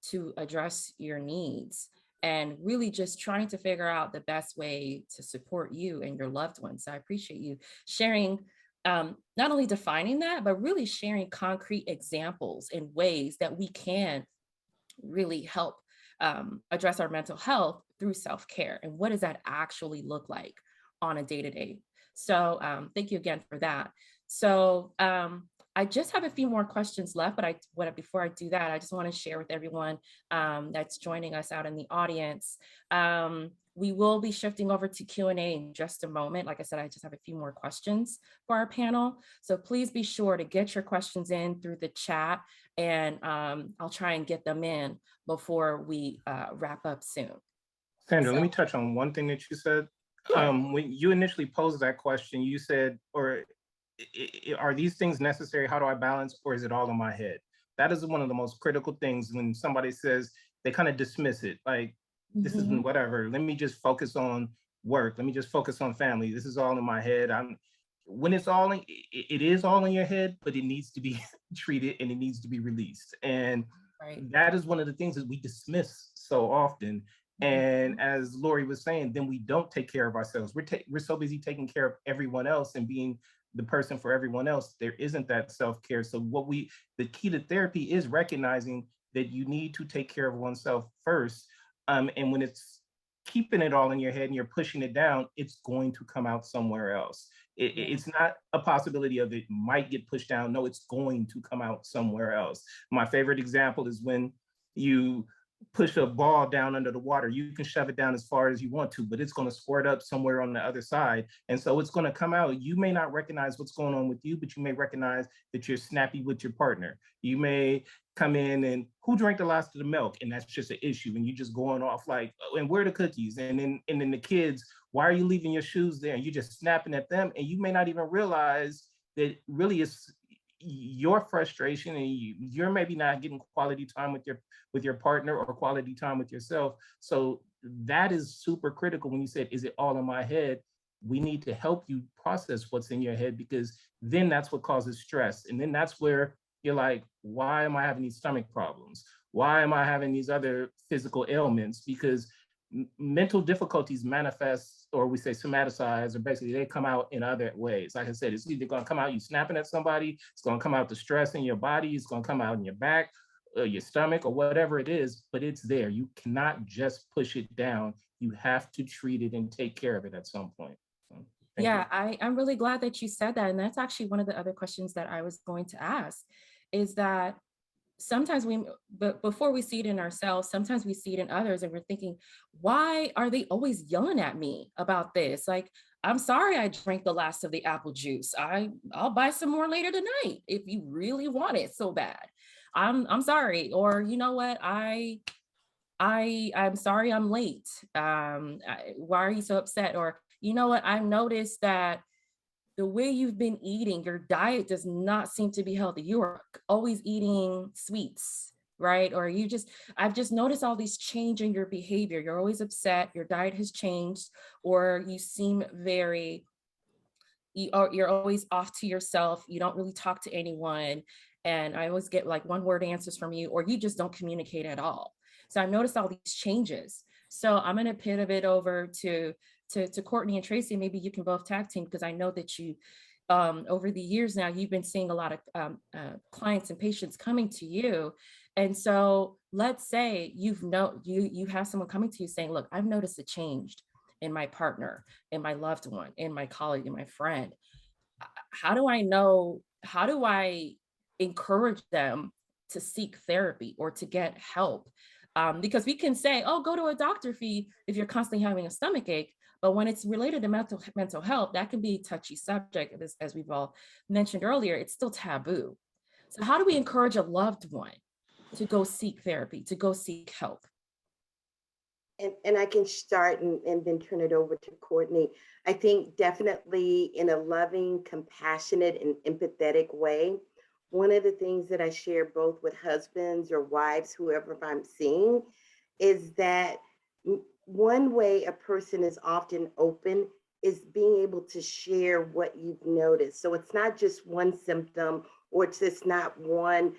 to address your needs, and really just trying to figure out the best way to support you and your loved ones. So I appreciate you sharing, not only defining that, but really sharing concrete examples and ways that we can really help address our mental health through self-care. And what does that actually look like on a day-to-day? So thank you again for that. So I just have a few more questions left, but before I do that, I just want to share with everyone that's joining us out in the audience. We will be shifting over to Q&A in just a moment. Like I said, I just have a few more questions for our panel. So please be sure to get your questions in through the chat, and I'll try and get them in before we wrap up soon. Sandra, let me touch on one thing that you said. Sure. When you initially posed that question, you said, are these things necessary? How do I balance, or is it all in my head? That is one of the most critical things when somebody says, they kind of dismiss it, like, this isn't whatever. Let me just focus on work. Let me just focus on family. This is all in my head. When it's all in, it is all in your head, but it needs to be treated and it needs to be released. And that is one of the things that we dismiss so often. And as Lori was saying, then we don't take care of ourselves. We're so busy taking care of everyone else and being the person for everyone else. There isn't that self-care. So the key to therapy is recognizing that you need to take care of oneself first. And when it's keeping it all in your head and you're pushing it down, it's going to come out somewhere else. It's not a possibility of it might get pushed down. No, it's going to come out somewhere else. My favorite example is when you push a ball down under the water. You can shove it down as far as you want to, but it's going to squirt up somewhere on the other side. And so it's going to come out. You may not recognize what's going on with you, but you may recognize that you're snappy with your partner. You may come in and who drank the last of the milk? And that's just an issue. And you're just going off like, oh, and where are the cookies? And then the kids, why are you leaving your shoes there? And you're just snapping at them. And you may not even realize that really it's your frustration, and you're maybe not getting quality time with your partner or quality time with yourself. So that is super critical. When you said, is it all in my head? We need to help you process what's in your head, because then that's what causes stress. And then that's where you're like, why am I having these stomach problems? Why am I having these other physical ailments? Because mental difficulties manifest, or we say somaticize, or basically they come out in other ways. Like I said, it's either going to come out you snapping at somebody, it's going to come out the stress in your body, it's going to come out in your back, your stomach, or whatever it is, but it's there. You cannot just push it down. You have to treat it and take care of it at some point. So, yeah, I'm really glad that you said that. And that's actually one of the other questions that I was going to ask, is that sometimes but before we see it in ourselves, sometimes we see it in others, and we're thinking, why are they always yelling at me about this? Like, I'm sorry I drank the last of the apple juice. I'll buy some more later tonight if you really want it so bad. I'm sorry. Or you know what? I'm sorry I'm late. Why are you so upset? Or you know what? I noticed that the way you've been eating, your diet does not seem to be healthy. You are always eating sweets, right? Or I've just noticed all these change in your behavior. You're always upset, your diet has changed, or you seem you're always off to yourself. You don't really talk to anyone. And I always get like one word answers from you, or you just don't communicate at all. So I've noticed all these changes. So I'm going to pivot over to Courtney and Tracy. Maybe you can both tag team, because I know that you, over the years now, you've been seeing a lot of clients and patients coming to you. And so let's say you have someone coming to you saying, look, I've noticed a change in my partner, in my loved one, in my colleague, in my friend. How do I encourage them to seek therapy or to get help? Because we can say, oh, go to a doctor fee if you're constantly having a stomach ache. But when it's related to mental health, that can be a touchy subject. As we've all mentioned earlier, it's still taboo. So how do we encourage a loved one to go seek therapy, to go seek help? And I can start and then turn it over to Courtney. I think definitely in a loving, compassionate, and empathetic way. One of the things that I share both with husbands or wives, whoever I'm seeing, is that one way a person is often open is being able to share what you've noticed. So it's not just one symptom, or it's just not one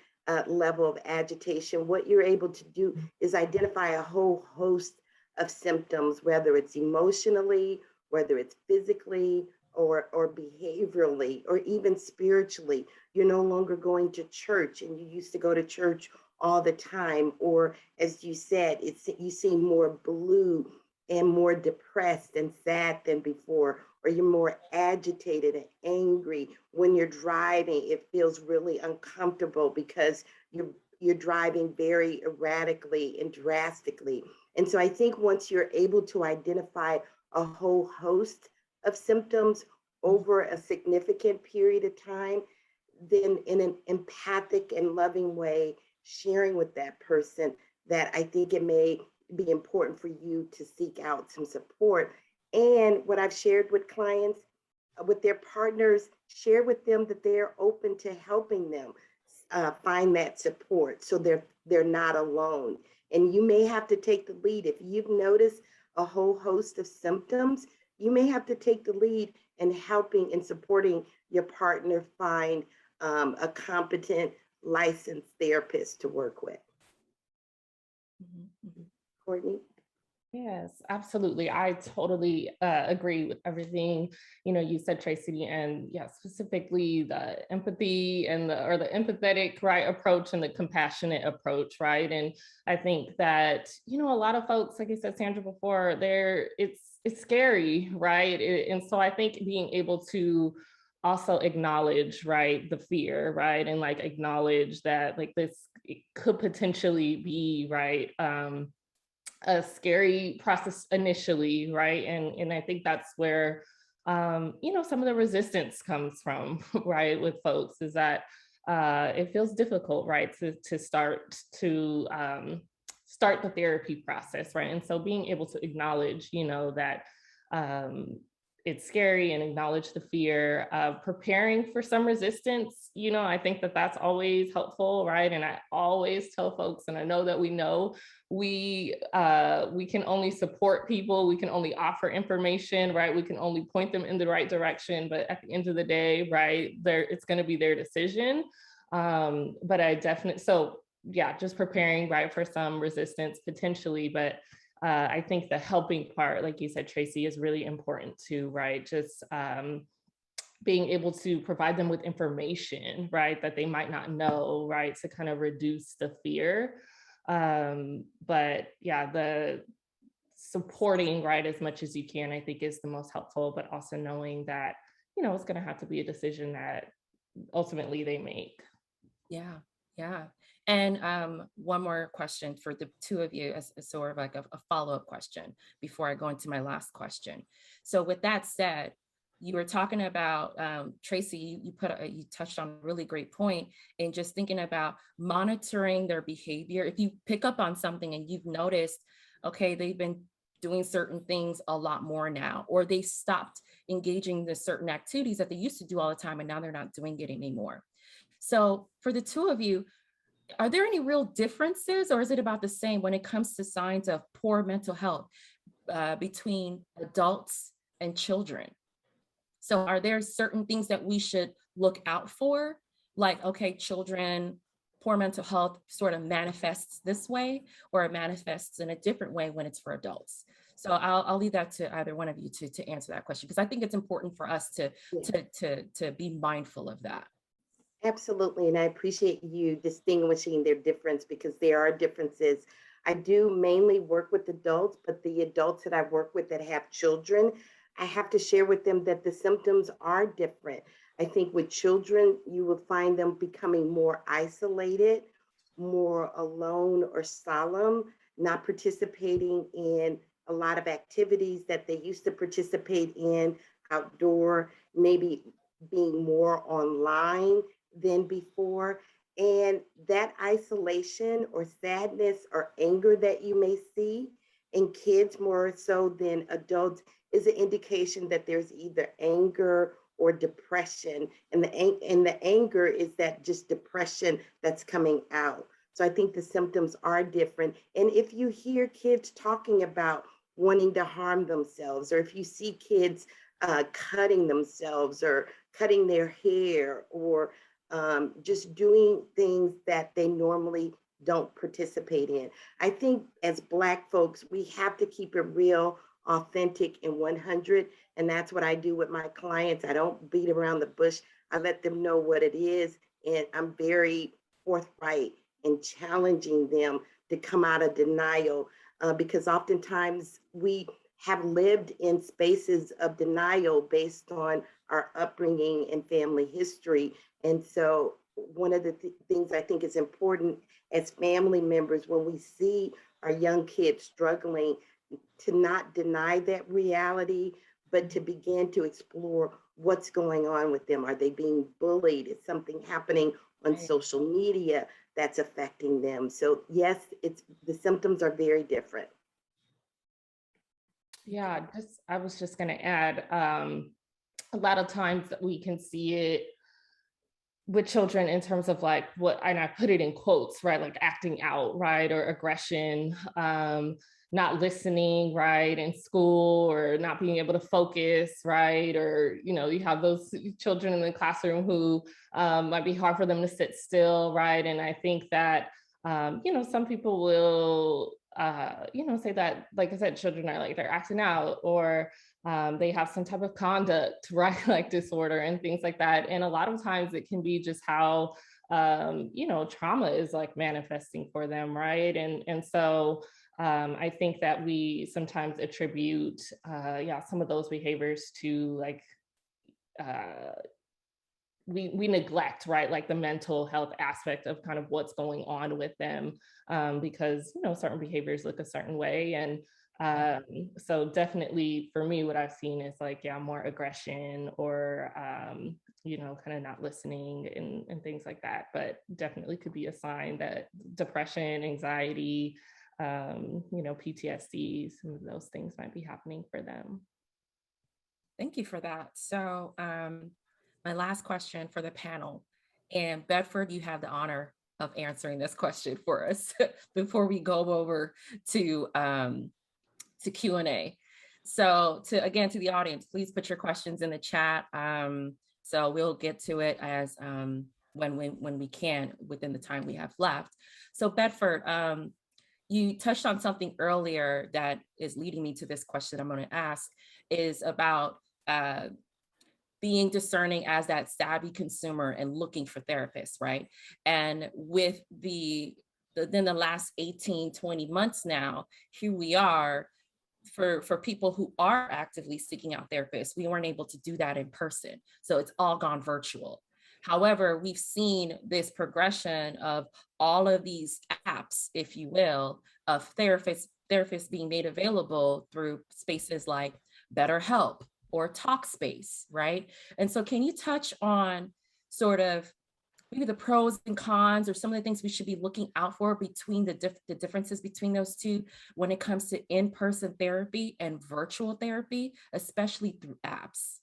level of agitation. What you're able to do is identify a whole host of symptoms, whether it's emotionally, whether it's physically, or behaviorally, or even spiritually. You're no longer going to church, and you used to go to church all the time, or as you said, you seem more blue and more depressed and sad than before, or you're more agitated and angry. When you're driving, it feels really uncomfortable because you're driving very erratically and drastically. And so I think once you're able to identify a whole host of symptoms over a significant period of time, then in an empathic and loving way, sharing with that person, that I think it may be important for you to seek out some support. And what I've shared with clients, with their partners, share with them that they're open to helping them find that support, so they're not alone. And you may have to take the lead. If you've noticed a whole host of symptoms, you may have to take the lead in helping and supporting your partner find a competent, licensed therapist to work with. Courtney? Yes, absolutely. I totally agree with everything, you said, Tracy, and yeah, specifically the empathy and the empathetic, right, approach, and the compassionate approach, right? And I think that, a lot of folks, like I said, Sandra, before, it's scary, right? And so I think being able to also acknowledge, right, the fear, right, and like acknowledge that like this could potentially be, right, a scary process initially, right? And I think that's where, some of the resistance comes from, right, with folks, is that it feels difficult, right, to start the therapy process, right? And so being able to acknowledge, that it's scary, and acknowledge the fear of preparing for some resistance. I think that that's always helpful, right? And I always tell folks, and I know that we can only support people, we can only offer information, right? We can only point them in the right direction, but at the end of the day, right, it's going to be their decision. But just preparing, right, for some resistance potentially, but I think the helping part, like you said, Tracy, is really important too, right? Just being able to provide them with information, right, that they might not know, right, to kind of reduce the fear. But yeah, the supporting, right, as much as you can, I think is the most helpful, but also knowing that, it's going to have to be a decision that ultimately they make. Yeah. And one more question for the two of you, as sort of like a follow-up question before I go into my last question. So with that said, you were talking about, Tracy, you touched on a really great point in just thinking about monitoring their behavior. If you pick up on something and you've noticed, okay, they've been doing certain things a lot more now, or they stopped engaging in certain activities that they used to do all the time, and now they're not doing it anymore. So for the two of you, are there any real differences, or is it about the same when it comes to signs of poor mental health between adults and children? So are there certain things that we should look out for? Like, okay, children, poor mental health sort of manifests this way, or it manifests in a different way when it's for adults. So I'll leave that to either one of you to answer that question, because I think it's important for us to be mindful of that. Absolutely, and I appreciate you distinguishing their difference because there are differences. I do mainly work with adults, but the adults that I work with that have children, I have to share with them that the symptoms are different. I think with children, you will find them becoming more isolated, more alone or solemn, not participating in a lot of activities that they used to participate in outdoor, maybe being more online than before. And that isolation or sadness or anger that you may see in kids more so than adults is an indication that there's either anger or depression. And the anger is that just depression that's coming out. So I think the symptoms are different. And if you hear kids talking about wanting to harm themselves, or if you see kids cutting themselves or cutting their hair or just doing things that they normally don't participate in. I think as Black folks, we have to keep it real, authentic, and 100. And that's what I do with my clients. I don't beat around the bush. I let them know what it is. And I'm very forthright in challenging them to come out of denial because oftentimes we have lived in spaces of denial based on our upbringing and family history. And so one of the things I think is important as family members, when we see our young kids struggling, to not deny that reality, but to begin to explore what's going on with them. Are they being bullied? Is something happening on social media that's affecting them? So yes, the symptoms are very different. Yeah, I was just going to add, a lot of times we can see it with children in terms of like what, and I put it in quotes, right? Like acting out, right? Or aggression, not listening, right? In school, or not being able to focus, right? Or, you know, you have those children in the classroom who might be hard for them to sit still, right? And I think that, you know, some people will, you know, say that, like I said, children are like, they're acting out, or they have some type of conduct, right? Like disorder and things like that. And a lot of times it can be just how, you know, trauma is like manifesting for them, right? And so I think that we sometimes attribute, yeah, some of those behaviors to like, we neglect, right, like the mental health aspect of kind of what's going on with them, because, you know, certain behaviors look a certain way. And so definitely for me, what I've seen is like, yeah, more aggression or, you know, kind of not listening and things like that, but definitely could be a sign that depression, anxiety, you know, PTSD, some of those things might be happening for them. Thank you for that. So my last question for the panel, and Bedford, you have the honor of answering this question for us before we go over to Q&A. So to the audience, please put your questions in the chat. So we'll get to it as when we can within the time we have left. So Bedford, you touched on something earlier that is leading me to this question I'm going to ask, is about being discerning as that savvy consumer and looking for therapists, right? And with the last 18, 20 months now, here we are, for people who are actively seeking out therapists, we weren't able to do that in person. So it's all gone virtual. However, we've seen this progression of all of these apps, if you will, of therapists being made available through spaces like BetterHelp or Talkspace, right? And so can you touch on sort of maybe the pros and cons or some of the things we should be looking out for between the differences between those two when it comes to in-person therapy and virtual therapy, especially through apps?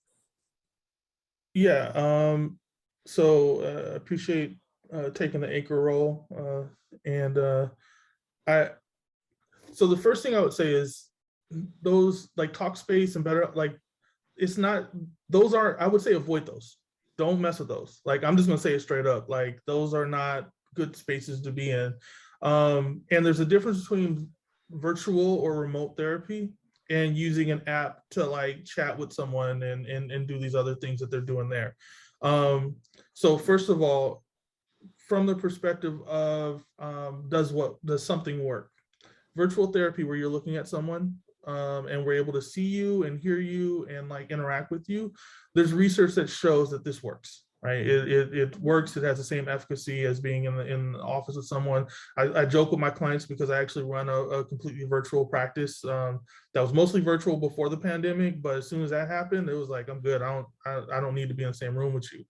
Yeah, so appreciate taking the anchor role. So the first thing I would say is those like Talkspace and Better, like it's not, those are, I would say avoid those. Don't mess with those. Like, I'm just gonna say it straight up. Like, those are not good spaces to be in. And there's a difference between virtual or remote therapy and using an app to like chat with someone and do these other things that they're doing there. So first of all, from the perspective of does something work? Virtual therapy, where you're looking at someone and we're able to see you and hear you and like interact with you, there's research that shows that this works, right? It works. It has the same efficacy as being in the office with someone. I joke with my clients because I actually run a completely virtual practice that was mostly virtual before the pandemic, but as soon as that happened, it was like, I'm good. I don't need to be in the same room with you.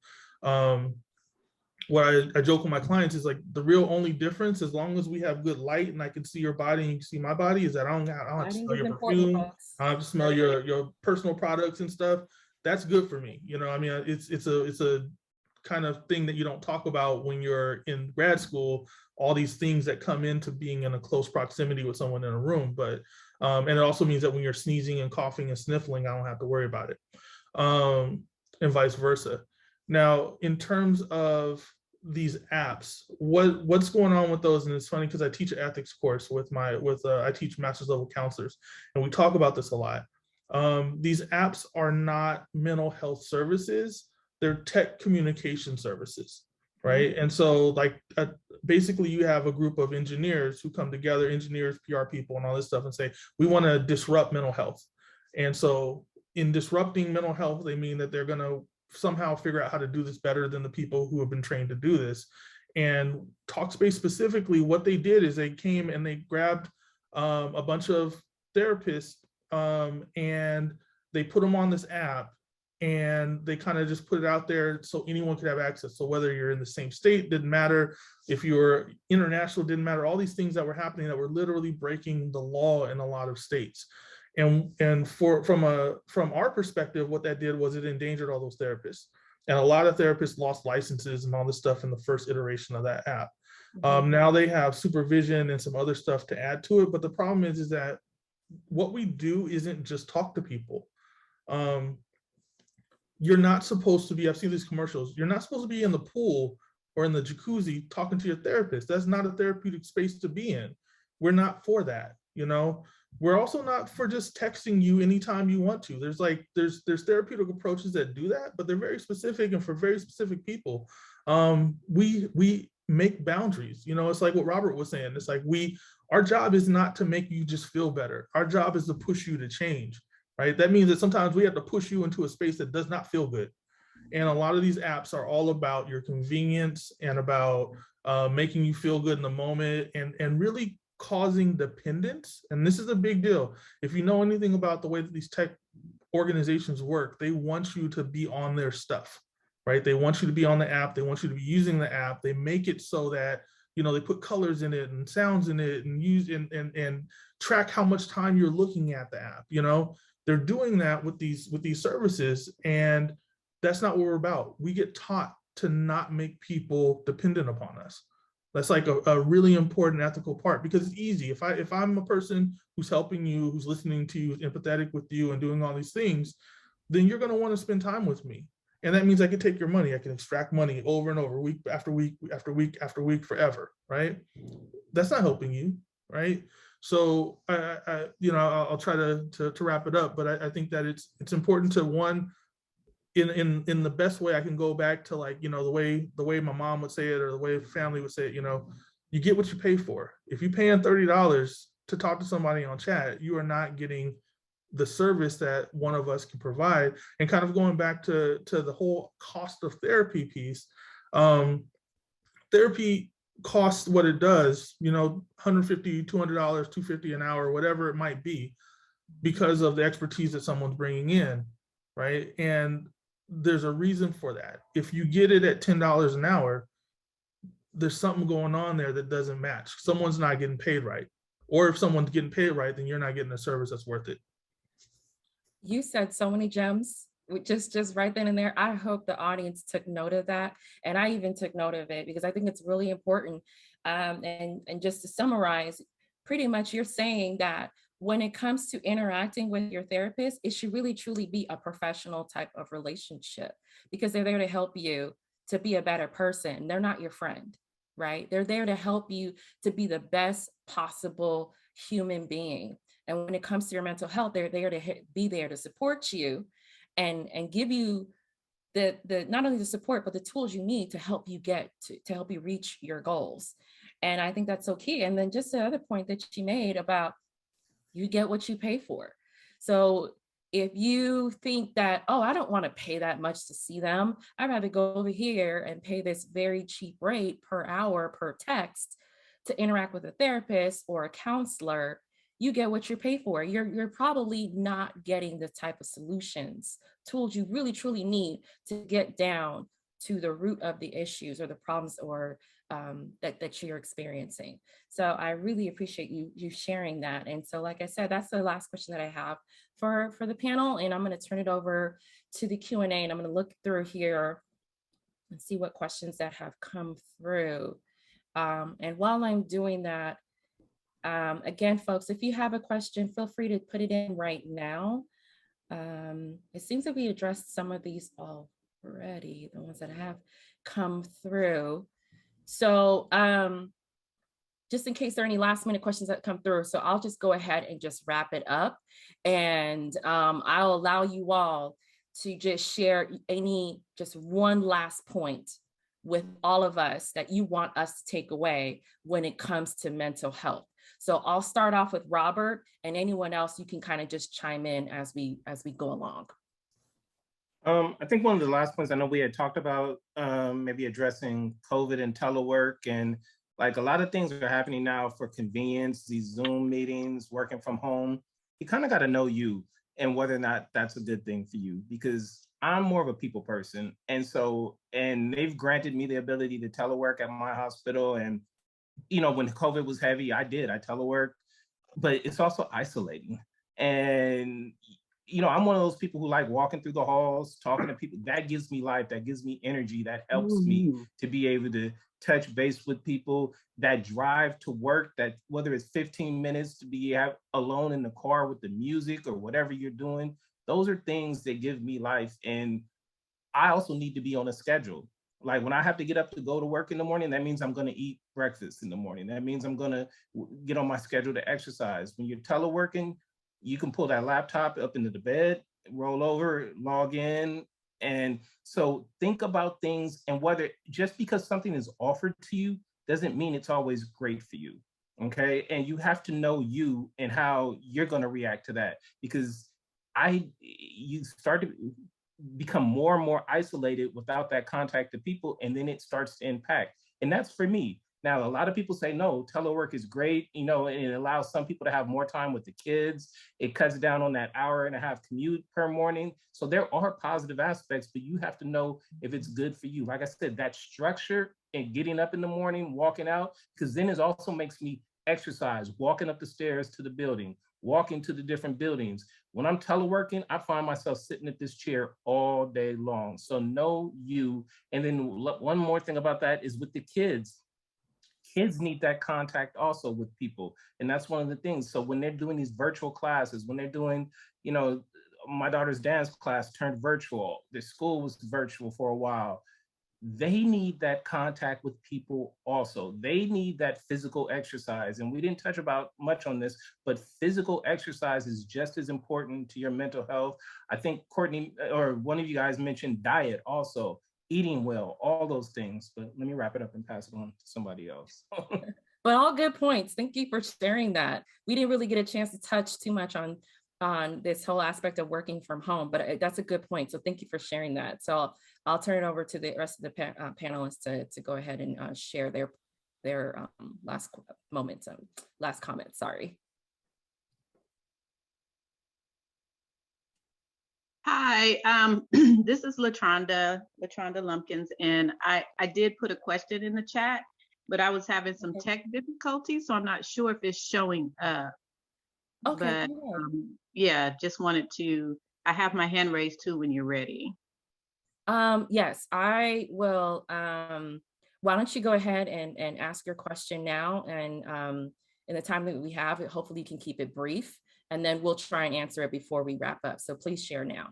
What I joke with my clients is like the real only difference, as long as we have good light and I can see your body and you can see my body, is that I don't have to smell your perfume. I don't have to smell your personal products and stuff. That's good for me. You know, I mean, it's a kind of thing that you don't talk about when you're in grad school, all these things that come into being in a close proximity with someone in a room. But and it also means that when you're sneezing and coughing and sniffling, I don't have to worry about it. And vice versa. Now, in terms of these apps, what's going on with those? And it's funny because I teach an ethics course I teach master's level counselors, and we talk about this a lot. These apps are not mental health services; they're tech communication services, right? And so, like, basically, you have a group of engineers who come together, engineers, PR people, and all this stuff, and say we want to disrupt mental health. And so, in disrupting mental health, they mean that they're going to somehow figure out how to do this better than the people who have been trained to do this. And Talkspace specifically, what they did is they came and they grabbed a bunch of therapists and they put them on this app, and they kind of just put it out there so anyone could have access. So whether you're in the same state, didn't matter. If you were international, didn't matter. All these things that were happening that were literally breaking the law in a lot of states. And from our perspective, what that did was it endangered all those therapists. And a lot of therapists lost licenses and all this stuff in the first iteration of that app. Now they have supervision and some other stuff to add to it. But the problem is that what we do isn't just talk to people. You're not supposed to be, I've seen these commercials, you're not supposed to be in the pool or in the jacuzzi talking to your therapist. That's not a therapeutic space to be in. We're not for that, you know? We're also not for just texting you anytime you want to. There's therapeutic approaches that do that, but they're very specific and for very specific people. We make boundaries. You know, it's like what Robert was saying. It's like our job is not to make you just feel better. Our job is to push you to change, right? That means that sometimes we have to push you into a space that does not feel good. And a lot of these apps are all about your convenience and about making you feel good in the moment and really causing dependence. And this is a big deal. If you know anything about the way that these tech organizations work, they want you to be on their stuff, right? They want you to be on the app. They want you to be using the app. They make it so that, you know, they put colors in it and sounds in it and use and track how much time you're looking at the app. You know, they're doing that with these services, and that's not what we're about. We get taught to not make people dependent upon us. That's like a really important ethical part, because it's easy. If I'm a person who's helping you, who's listening to you, empathetic with you and doing all these things, then you're going to want to spend time with me. And that means I can take your money. I can extract money over and over, week after week, after week, after week, forever, right? That's not helping you, right? So I'll try to wrap it up, but I think that it's important to, one, in the best way I can go back to, like, you know, the way my mom would say it, or the way family would say it, you know, you get what you pay for. If you're paying $30 to talk to somebody on chat, you are not getting the service that one of us can provide. And kind of going back to the whole cost of therapy piece, therapy costs what it does, you know, $150, $200, $250 an hour, whatever it might be, because of the expertise that someone's bringing in, right? And there's a reason for that. If you get it at $10 an hour, there's something going on there that doesn't match. Someone's not getting paid right. Or if someone's getting paid right, then you're not getting a service that's worth it. You said so many gems, just right then and there. I hope the audience took note of that. And I even took note of it because I think it's really important. And just to summarize, pretty much you're saying that when it comes to interacting with your therapist, it should really truly be a professional type of relationship, because they're there to help you to be a better person. They're not your friend, right? They're there to help you to be the best possible human being. And when it comes to your mental health, they're there to be there to support you and give you the not only the support, but the tools you need to help you get to help you reach your goals. And I think that's so key. And then just the other point that she made about you get what you pay for. So if you think that, oh, I don't want to pay that much to see them, I'd rather go over here and pay this very cheap rate per hour per text to interact with a therapist or a counselor, you get what you pay for. You're probably not getting the type of solutions, tools you really truly need to get down to the root of the issues or the problems or that you're experiencing. So I really appreciate you sharing that. And so, like I said, that's the last question that I have for the panel. And I'm going to turn it over to the Q&A, and I'm going to look through here and see what questions that have come through. And while I'm doing that, again, folks, if you have a question, feel free to put it in right now. It seems that we addressed some of these already, the ones that have come through. So just in case there are any last minute questions that come through, so I'll just go ahead and just wrap it up. And I'll allow you all to just share just one last point with all of us that you want us to take away when it comes to mental health. So I'll start off with Robert, and anyone else, you can kind of just chime in as we go along. I think one of the last points, I know we had talked about maybe addressing COVID and telework, and like a lot of things are happening now for convenience, these Zoom meetings, working from home. You kind of got to know you and whether or not that's a good thing for you, because I'm more of a people person. And so, and they've granted me the ability to telework at my hospital. And, you know, when COVID was heavy, I telework, but it's also isolating. And you know, I'm one of those people who like walking through the halls, talking to people. That gives me life, that gives me energy, that helps me to be able to touch base with people. That drive to work, that whether it's 15 minutes to be alone in the car with the music or whatever you're doing, those are things that give me life. And I also need to be on a schedule. Like when I have to get up to go to work in the morning, that means I'm going to eat breakfast in the morning. That means I'm going to get on my schedule to exercise. When you're teleworking, you can pull that laptop up into the bed, roll over, log in. And so think about things, and whether just because something is offered to you doesn't mean it's always great for you. Okay. And you have to know you and how you're going to react to that, because you start to become more and more isolated without that contact to people, and then it starts to impact. And that's for me. Now, a lot of people say, no, telework is great, you know, and it allows some people to have more time with the kids. It cuts down on that hour-and-a-half commute per morning. So there are positive aspects, but you have to know if it's good for you. Like I said, that structure and getting up in the morning, walking out, because then it also makes me exercise, walking up the stairs to the building, walking to the different buildings. When I'm teleworking, I find myself sitting at this chair all day long. So know you. And then one more thing about that is with the kids. Kids need that contact also with people. And that's one of the things. So when they're doing these virtual classes, when they're doing, you know, my daughter's dance class turned virtual, their school was virtual for a while. They need that contact with people also. They need that physical exercise. And we didn't touch about much on this, but physical exercise is just as important to your mental health. I think Courtney, or one of you guys mentioned diet also. Eating well, all those things. But let me wrap it up and pass it on to somebody else. But all good points. Thank you for sharing that. We didn't really get a chance to touch too much on this whole aspect of working from home, but that's a good point. So thank you for sharing that. So I'll turn it over to the rest of the panelists to go ahead and share their last moments, last comments. Sorry. Hi, this is LaTronda Lumpkins, and I did put a question in the chat, but I was having some tech difficulties, so I'm not sure if it's showing up. Okay. But yeah, just wanted to, I have my hand raised too when you're ready. Yes, I will. Why don't you go ahead and ask your question now, and in the time that we have, hopefully you can keep it brief, and then we'll try and answer it before we wrap up. So please share now.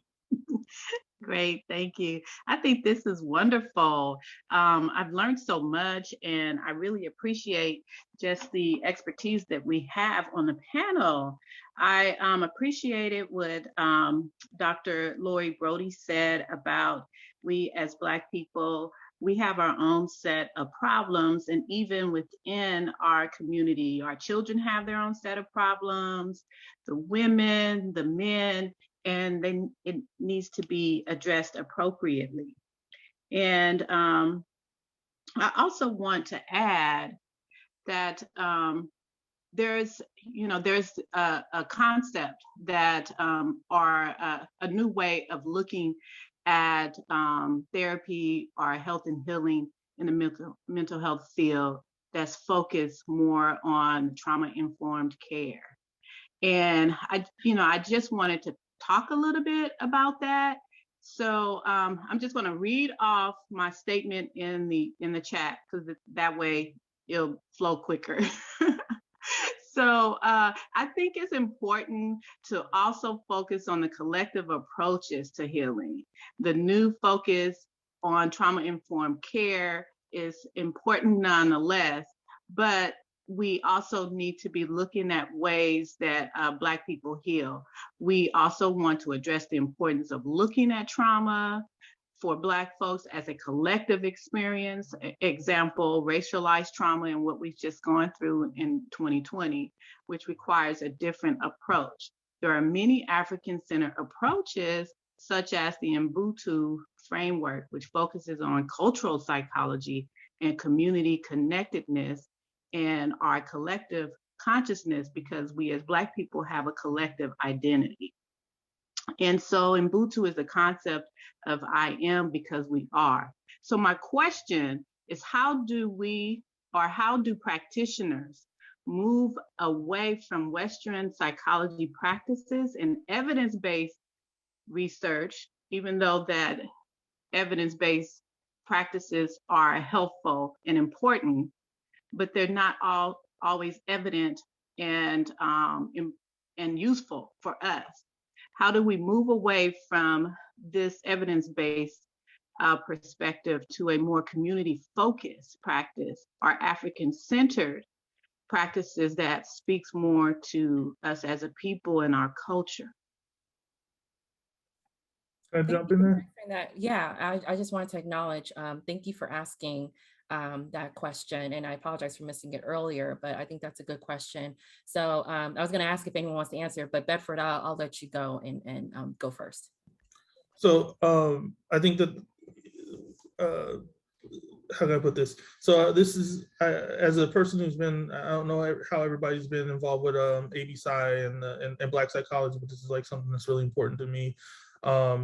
Great, thank you. I think this is wonderful. I've learned so much, and I really appreciate just the expertise that we have on the panel. I appreciated what Dr. Lori Brody said about we as Black people, we have our own set of problems, and even within our community, our children have their own set of problems, the women, the men, and it needs to be addressed appropriately. And I also want to add that there's a concept that are a new way of looking at therapy or health and healing in the mental health field that's focused more on trauma-informed care. And I just wanted to talk a little bit about that. So I'm just going to read off my statement in the chat, because that way it'll flow quicker. So I think it's important to also focus on the collective approaches to healing. The new focus on trauma-informed care is important nonetheless, but we also need to be looking at ways that Black people heal. We also want to address the importance of looking at trauma for Black folks as a collective experience. Example, racialized trauma and what we've just gone through in 2020, which requires a different approach. There are many African-centered approaches, such as the Ubuntu framework, which focuses on cultural psychology and community connectedness and our collective consciousness, because we as Black people have a collective identity. And so Ubuntu is the concept of I am because we are. So my question is, how do practitioners move away from Western psychology practices and evidence-based research, even though that evidence-based practices are helpful and important, but they're not always evident and useful for us? How do we move away from this evidence-based perspective to a more community-focused practice, or African-centered practices that speaks more to us as a people and our culture? Can I jump in there? Yeah, I just wanted to acknowledge, thank you for asking that question. And I apologize for missing it earlier, but I think that's a good question. So I was going to ask if anyone wants to answer, but Bedford, I'll let you go and go first. So I think that, how can I put this? So this is, as a person who's been, I don't know how everybody's been involved with ABPSI and Black psychology, but this is like something that's really important to me. I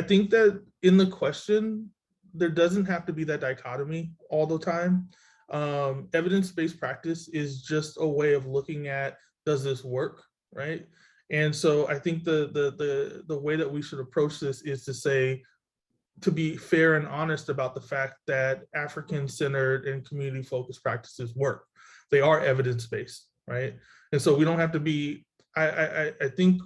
think that in the question, there doesn't have to be that dichotomy all the time. Evidence-based practice is just a way of looking at, does this work, right? And so I think the way that we should approach this is to say, to be fair and honest about the fact that African-centered and community-focused practices work. They are evidence-based, right? And so we don't have to be, I think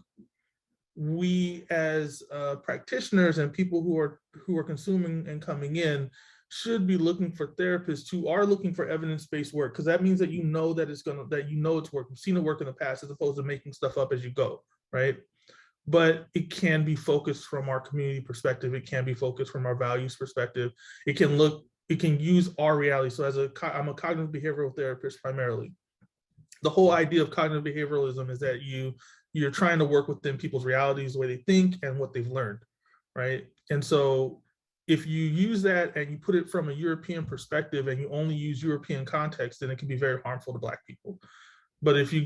we as practitioners and people who are consuming and coming in should be looking for therapists who are looking for evidence-based work, because that means that you know that it's working. You've seen it work in the past, as opposed to making stuff up as you go, right? But it can be focused from our community perspective. It can be focused from our values perspective. It can use our reality. So I'm a cognitive behavioral therapist primarily. The whole idea of cognitive behavioralism is that you're trying to work within people's realities, the way they think and what they've learned, right? And so if you use that and you put it from a European perspective and you only use European context, then it can be very harmful to Black people. But if you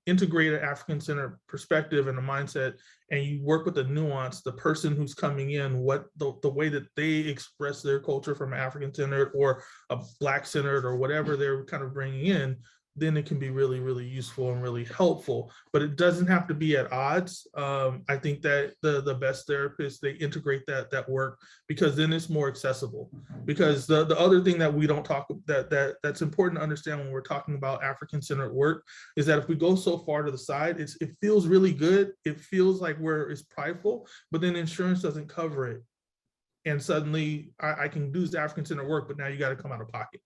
integrate an African-centered perspective and a mindset, and you work with the nuance, the person who's coming in, what the way that they express their culture from African-centered or a Black-centered or whatever they're kind of bringing in, then it can be really, really useful and really helpful. But it doesn't have to be at odds. I think that the best therapists, they integrate that work, because then it's more accessible. Because the other thing that we don't talk, that's important to understand when we're talking about African-centered work, is that if we go so far to the side, it feels really good. It feels like it's prideful, but then insurance doesn't cover it. And suddenly I can do the African-centered work, but now you got to come out of pocket.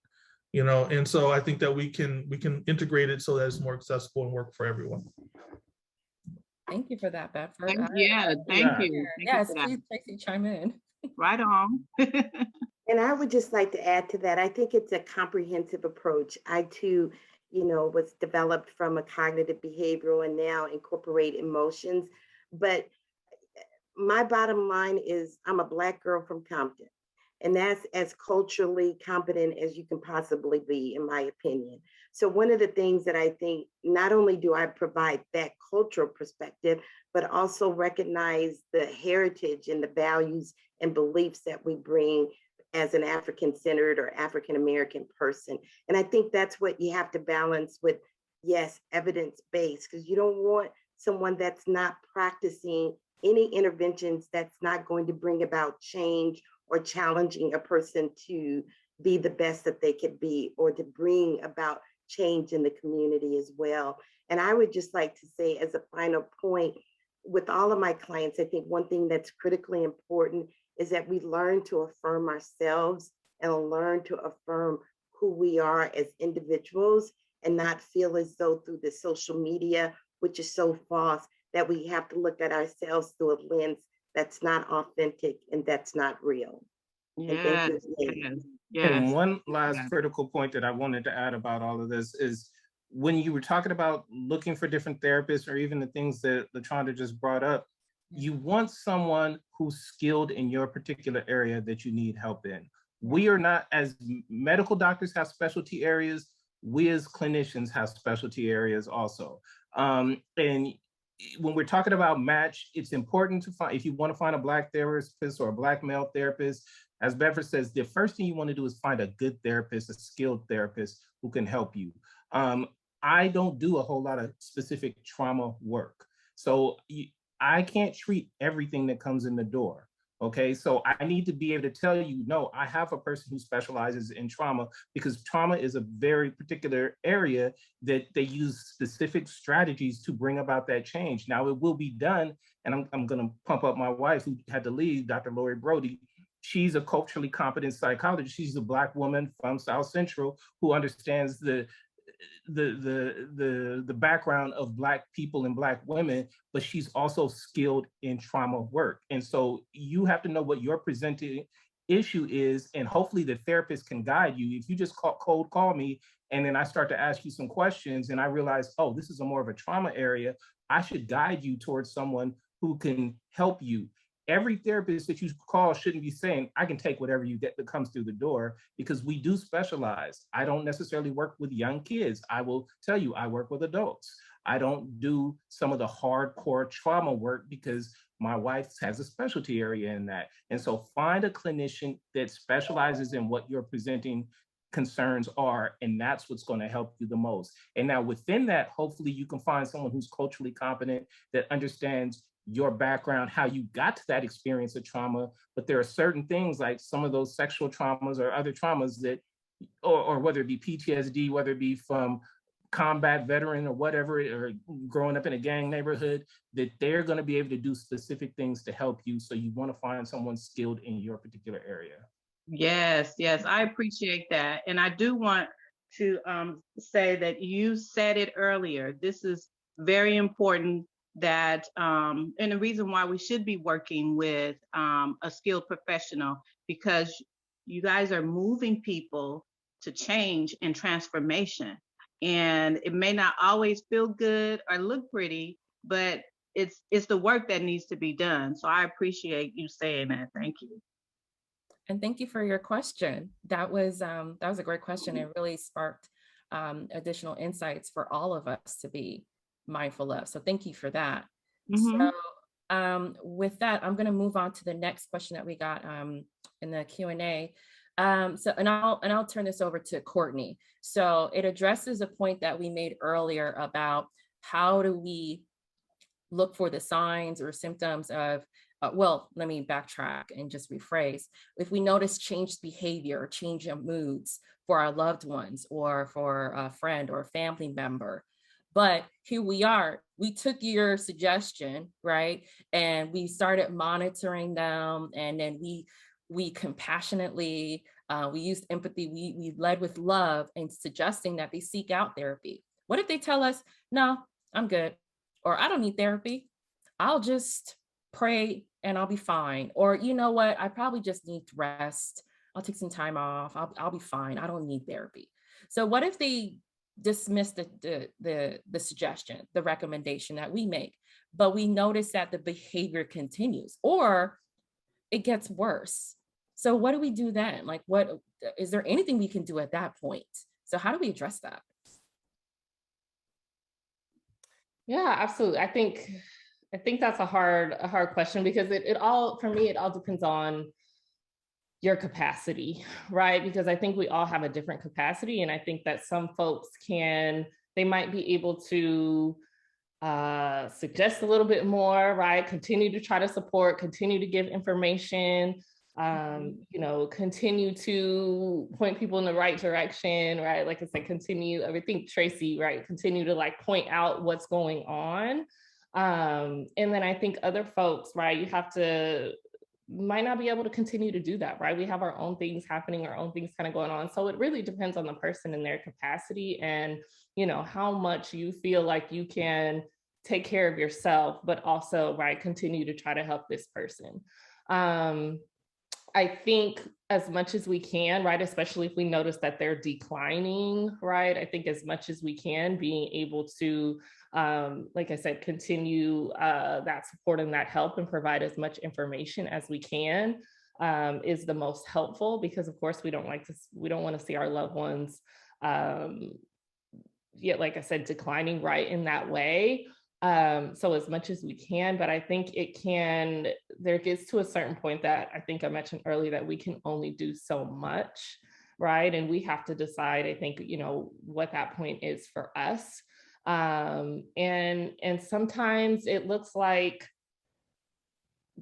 And so I think that we can integrate it so that it's more accessible and work for everyone. Thank you for that, Bedford. Yeah, thank Yeah. you. Thank you Yes, for that. please, Tracy, chime in. Right on. And I would just like to add to that, I think it's a comprehensive approach. I too, was developed from a cognitive behavioral and now incorporate emotions. But my bottom line is I'm a Black girl from Compton. And that's as culturally competent as you can possibly be, in my opinion. So one of the things that I think, not only do I provide that cultural perspective, but also recognize the heritage and the values and beliefs that we bring as an African-centered or African-American person. And I think that's what you have to balance with, yes, evidence-based, because you don't want someone that's not practicing any interventions that's not going to bring about change or challenging a person to be the best that they could be, or to bring about change in the community as well. And I would just like to say, as a final point, with all of my clients, I think one thing that's critically important is that we learn to affirm ourselves and learn to affirm who we are as individuals, and not feel as though through the social media, which is so false, that we have to look at ourselves through a lens that's not authentic and that's not real. And thank Yes, you again. yes, And yes. one last Yeah. critical point that I wanted to add about all of this is when you were talking about looking for different therapists, or even the things that LaTronda just brought up, you want someone who's skilled in your particular area that you need help in. We are not, as medical doctors have specialty areas, we as clinicians have specialty areas also. And when we're talking about match, it's important to find, if you want to find a Black therapist or a Black male therapist, as Bedford says, the first thing you want to do is find a good therapist, a skilled therapist who can help you. I don't do a whole lot of specific trauma work. So I can't treat everything that comes in the door. Okay, so I need to be able to tell you, no, I have a person who specializes in trauma, because trauma is a very particular area that they use specific strategies to bring about that change. Now it will be done, and I'm going to pump up my wife who had to leave, Dr. Lori Brody. She's a culturally competent psychologist. She's a Black woman from South Central who understands the background of Black people and Black women, but she's also skilled in trauma work. And so you have to know what your presenting issue is, and hopefully the therapist can guide you. If you just cold call me and then I start to ask you some questions and I realize, oh, this is a more of a trauma area, I should guide you towards someone who can help you. Every therapist that you call shouldn't be saying, I can take whatever you get that comes through the door, because we do specialize. I don't necessarily work with young kids. I will tell you, I work with adults. I don't do some of the hardcore trauma work because my wife has a specialty area in that. And so find a clinician that specializes in what you're presenting concerns are, and that's what's going to help you the most. And now within that, hopefully you can find someone who's culturally competent, that understands your background, how you got to that experience of trauma. But there are certain things, like some of those sexual traumas or other traumas that, or whether it be PTSD, whether it be from combat veteran or whatever, or growing up in a gang neighborhood, that they're going to be able to do specific things to help you. So you want to find someone skilled in your particular area. Yes, yes, I appreciate that. And I do want to say that you said it earlier. This is very important, that and the reason why we should be working with a skilled professional, because you guys are moving people to change and transformation. And it may not always feel good or look pretty, but it's the work that needs to be done. So I appreciate you saying that. Thank you. And thank you for your question. That was a great question. It really sparked additional insights for all of us to be mindful of. So thank you for that. Mhm. So with that, I'm going to move on to the next question that we got in the Q&A. And I'll turn this over to Courtney. So it addresses a point that we made earlier about how do we look for the signs or symptoms of, well, let me backtrack and just rephrase. If we notice changed behavior or change of moods for our loved ones or for a friend or a family member, but here we are, we took your suggestion, right? And we started monitoring them, and then we compassionately, we used empathy, we led with love and suggesting that they seek out therapy. What if they tell us, no, I'm good, or I don't need therapy? I'll just pray and I'll be fine. Or, you know what, I probably just need rest. I'll take some time off. I'll be fine. I don't need therapy. So what if they dismiss the suggestion, the recommendation that we make, but we notice that the behavior continues or it gets worse? So what do we do then? Like, what is there anything we can do at that point? So how do we address that? Yeah, absolutely. I think that's a hard question, because it all, for me, it all depends on your capacity, right? Because I think we all have a different capacity. And I think that some folks they might be able to suggest a little bit more, right? Continue to try to support, continue to give information, continue to point people in the right direction, right? Like I said, continue, I think Tracy, right? Continue to like point out what's going on. And then I think other folks, right? Might not be able to continue to do that, right? We have our own things happening, our own things kind of going on. So it really depends on the person and their capacity and, how much you feel like you can take care of yourself, but also, right, continue to try to help this person. I think as much as we can, right, especially if we notice that they're declining, right, I think as much as we can, being able to, like I said, continue that support and that help and provide as much information as we can is the most helpful, because of course we don't want to see our loved ones, like I said, declining, right, in that way. So as much as we can, but I think there gets to a certain point that I think I mentioned earlier that we can only do so much, right? And we have to decide, I think, what that point is for us. And sometimes it looks like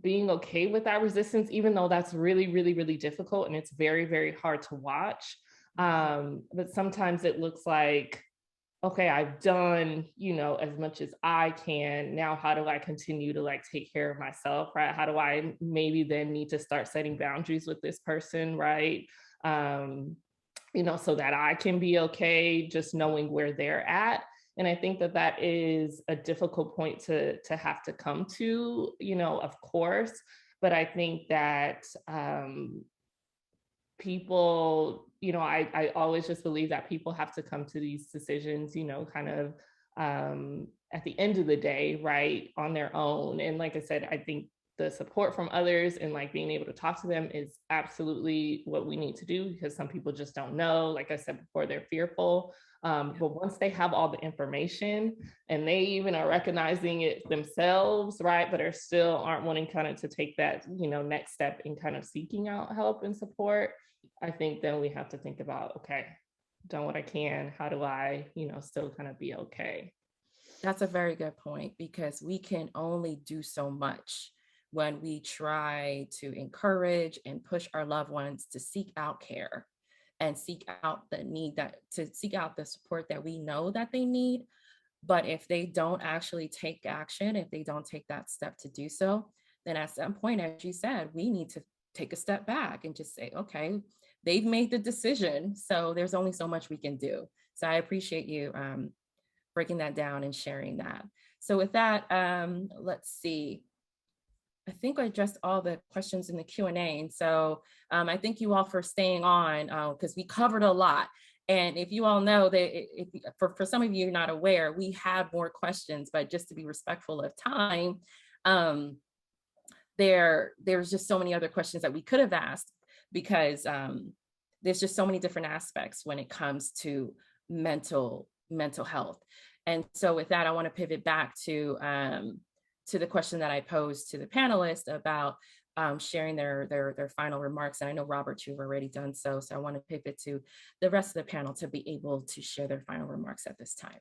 being okay with that resistance, even though that's really, really, really difficult and it's very, very hard to watch. But sometimes it looks like, okay, I've done, as much as I can. Now, how do I continue to like take care of myself, right? How do I maybe then need to start setting boundaries with this person, right? So that I can be okay, just knowing where they're at. And I think that is a difficult point to have to come to, of course. But I think that people, I always just believe that people have to come to these decisions, kind of at the end of the day, right, on their own. And like I said, I think the support from others and like being able to talk to them is absolutely what we need to do, because some people just don't know. Like I said before, they're fearful. But once they have all the information and they even are recognizing it themselves, right, but aren't wanting kind of to take that, next step in kind of seeking out help and support, I think then we have to think about, okay, done what I can. How do I, still kind of be okay? That's a very good point, because we can only do so much when we try to encourage and push our loved ones to seek out care and seek out the support that we know that they need. But if they don't actually take action, if they don't take that step to do so, then at some point, as you said, we need to take a step back and just say, okay, they've made the decision, so there's only so much we can do. So I appreciate you breaking that down and sharing that. So with that, let's see. I think I addressed all the questions in the Q&A. And so I thank you all for staying on, because we covered a lot. And if you all know that for some of you not aware, we have more questions, but just to be respectful of time, there's just so many other questions that we could have asked, because there's just so many different aspects when it comes to mental health. And so with that, I want to pivot back to the question that I posed to the panelists about sharing their final remarks. And I know, Robert, you've already done so. So I want to pivot to the rest of the panel to be able to share their final remarks at this time.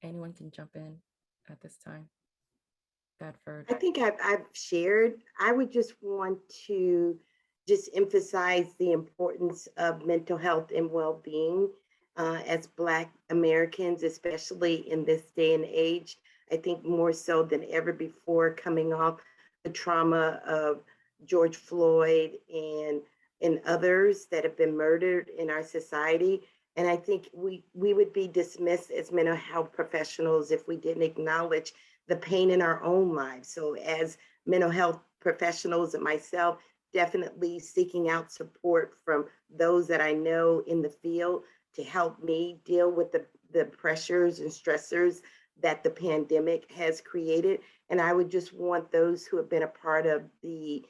Anyone can jump in at this time. Bedford. I think I've shared. I would just want to just emphasize the importance of mental health and well-being as Black Americans, especially in this day and age. I think more so than ever before, coming off the trauma of George Floyd and others that have been murdered in our society. And I think we would be dismissed as mental health professionals if we didn't acknowledge the pain in our own lives. So as mental health professionals and myself, definitely seeking out support from those that I know in the field to help me deal with the pressures and stressors that the pandemic has created. And I would just want those who have been a part of the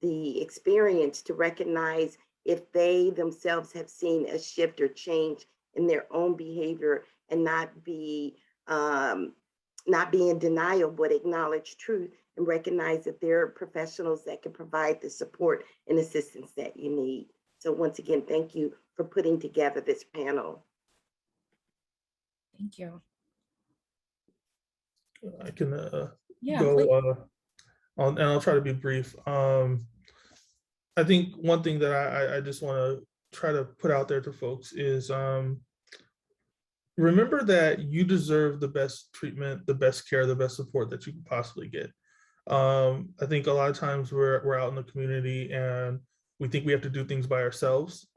experience to recognize if they themselves have seen a shift or change in their own behavior, and not be in denial, but acknowledge truth and recognize that there are professionals that can provide the support and assistance that you need. So once again, thank you for putting together this panel. Thank you. I can Yeah, go please. on, and I'll try to be brief. I think one thing that I just want to try to put out there to folks is remember that you deserve the best treatment, the best care, the best support that you can possibly get. I think a lot of times we're out in the community and we think we have to do things by ourselves.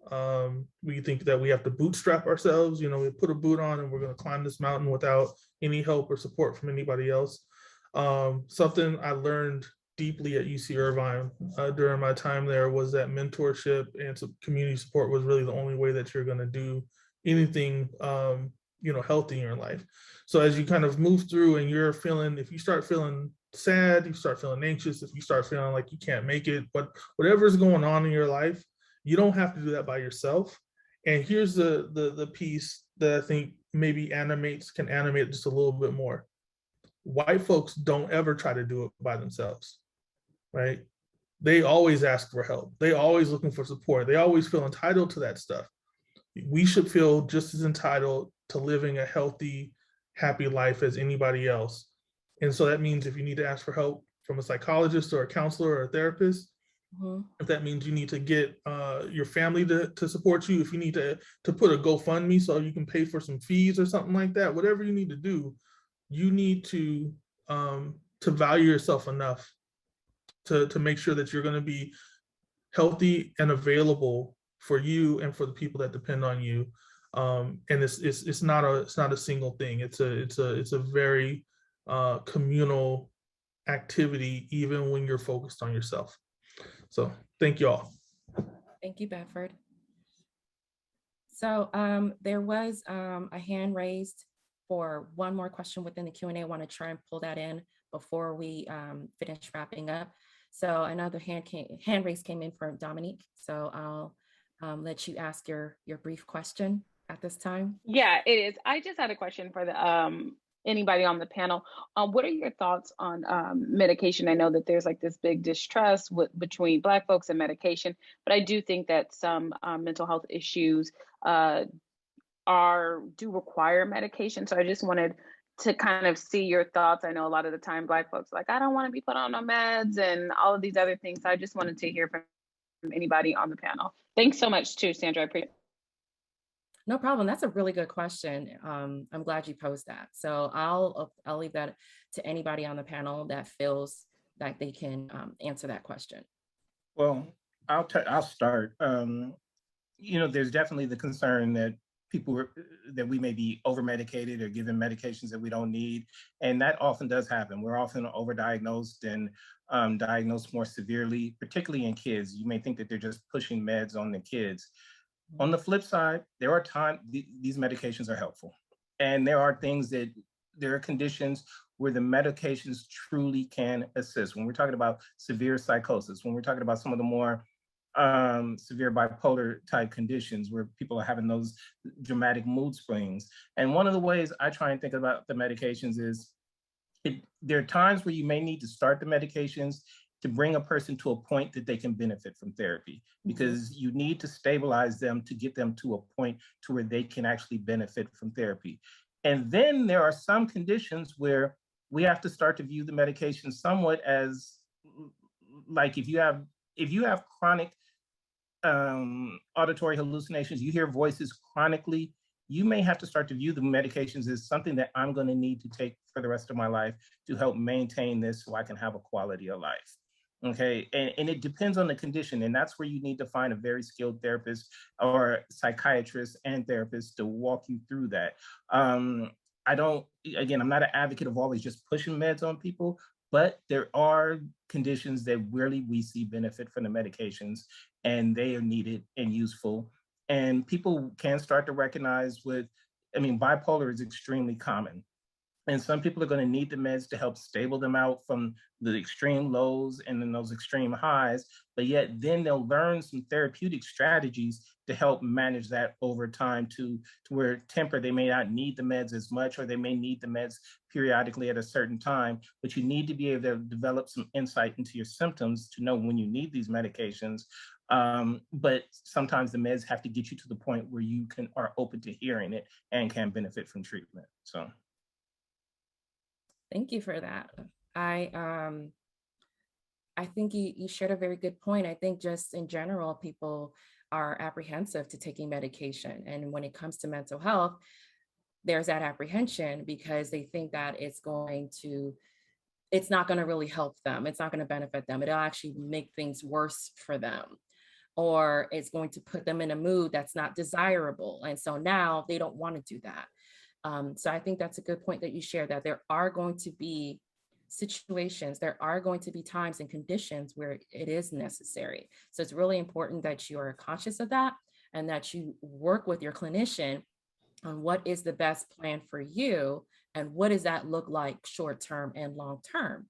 We think that we have to bootstrap ourselves. You know, we put a boot on and we're going to climb this mountain without any help or support from anybody else. Something I learned deeply at UC Irvine during my time there was that mentorship and community support was really the only way that you're going to do anything you know, healthy in your life. So as you kind of move through and you're feeling, if you start feeling sad, you start feeling anxious, if you start feeling like you can't make it, but whatever's going on in your life, you don't have to do that by yourself. And here's the piece that I think maybe can animate just a little bit more. White folks don't ever try to do it by themselves, right? They always ask for help. They always looking for support. They always feel entitled to that stuff. We should feel just as entitled to living a healthy, happy life as anybody else. And so that means if you need to ask for help from a psychologist or a counselor or a therapist, if that means you need to get your family to support you, if you need to put a GoFundMe so you can pay for some fees or something like that, whatever you need to do, you need to value yourself enough to make sure that you're going to be healthy and available for you and for the people that depend on you. And it's not a single thing. It's a very communal activity, even when you're focused on yourself. So thank you all. Thank you, Bedford. So there was a hand raised for one more question within the Q&A. I want to try and pull that in before we finish wrapping up. So another hand raise came in from Dominique. So I'll let you ask your brief question at this time. Yeah, it is. I just had a question for the anybody on the panel. What are your thoughts on medication? I know that there's like this big distrust between Black folks and medication, but I do think that some mental health issues do require medication. So I just wanted to kind of see your thoughts. I know a lot of the time Black folks are like, I don't want to be put on no meds and all of these other things. So I just wanted to hear from anybody on the panel. Thanks so much too, Sandra. I appreciate it. No problem. That's a really good question. I'm glad you posed that. So I'll leave that to anybody on the panel that feels that they can answer that question. Well, I'll start. You know, there's definitely the concern that that we may be over-medicated or given medications that we don't need. And that often does happen. We're often overdiagnosed and diagnosed more severely, particularly in kids. You may think that they're just pushing meds on the kids. On the flip side, there are times these medications are helpful. And there are conditions where the medications truly can assist. When we're talking about severe psychosis, when we're talking about some of the more severe bipolar type conditions where people are having those dramatic mood swings. And one of the ways I try and think about the medications is there are times where you may need to start the medications to bring a person to a point that they can benefit from therapy, because you need to stabilize them to get them to a point to where they can actually benefit from therapy. And then there are some conditions where we have to start to view the medication somewhat as like if you have chronic auditory hallucinations, you hear voices chronically, you may have to start to view the medications as something that I'm going to need to take for the rest of my life to help maintain this so I can have a quality of life. Okay, and it depends on the condition, and that's where you need to find a very skilled therapist or psychiatrist and therapist to walk you through that. I don't, again, I'm not an advocate of always just pushing meds on people, but there are conditions that really we see benefit from the medications, and they are needed and useful. And people can start to recognize with, I mean, bipolar is extremely common. And some people are going to need the meds to help stable them out from the extreme lows and then those extreme highs. But yet, then they'll learn some therapeutic strategies to help manage that over time to where temper, they may not need the meds as much, or they may need the meds periodically at a certain time. But you need to be able to develop some insight into your symptoms to know when you need these medications. But sometimes the meds have to get you to the point where you are open to hearing it and can benefit from treatment. So. Thank you for that. I think you shared a very good point. I think just in general, people are apprehensive to taking medication. And when it comes to mental health, there's that apprehension because they think that it's not going to really help them. It's not going to benefit them. It'll actually make things worse for them, or it's going to put them in a mood that's not desirable. And so now they don't want to do that. So I think that's a good point that you share, that there are going to be situations, there are going to be times and conditions where it is necessary. So it's really important that you are conscious of that and that you work with your clinician on what is the best plan for you and what does that look like short term and long term,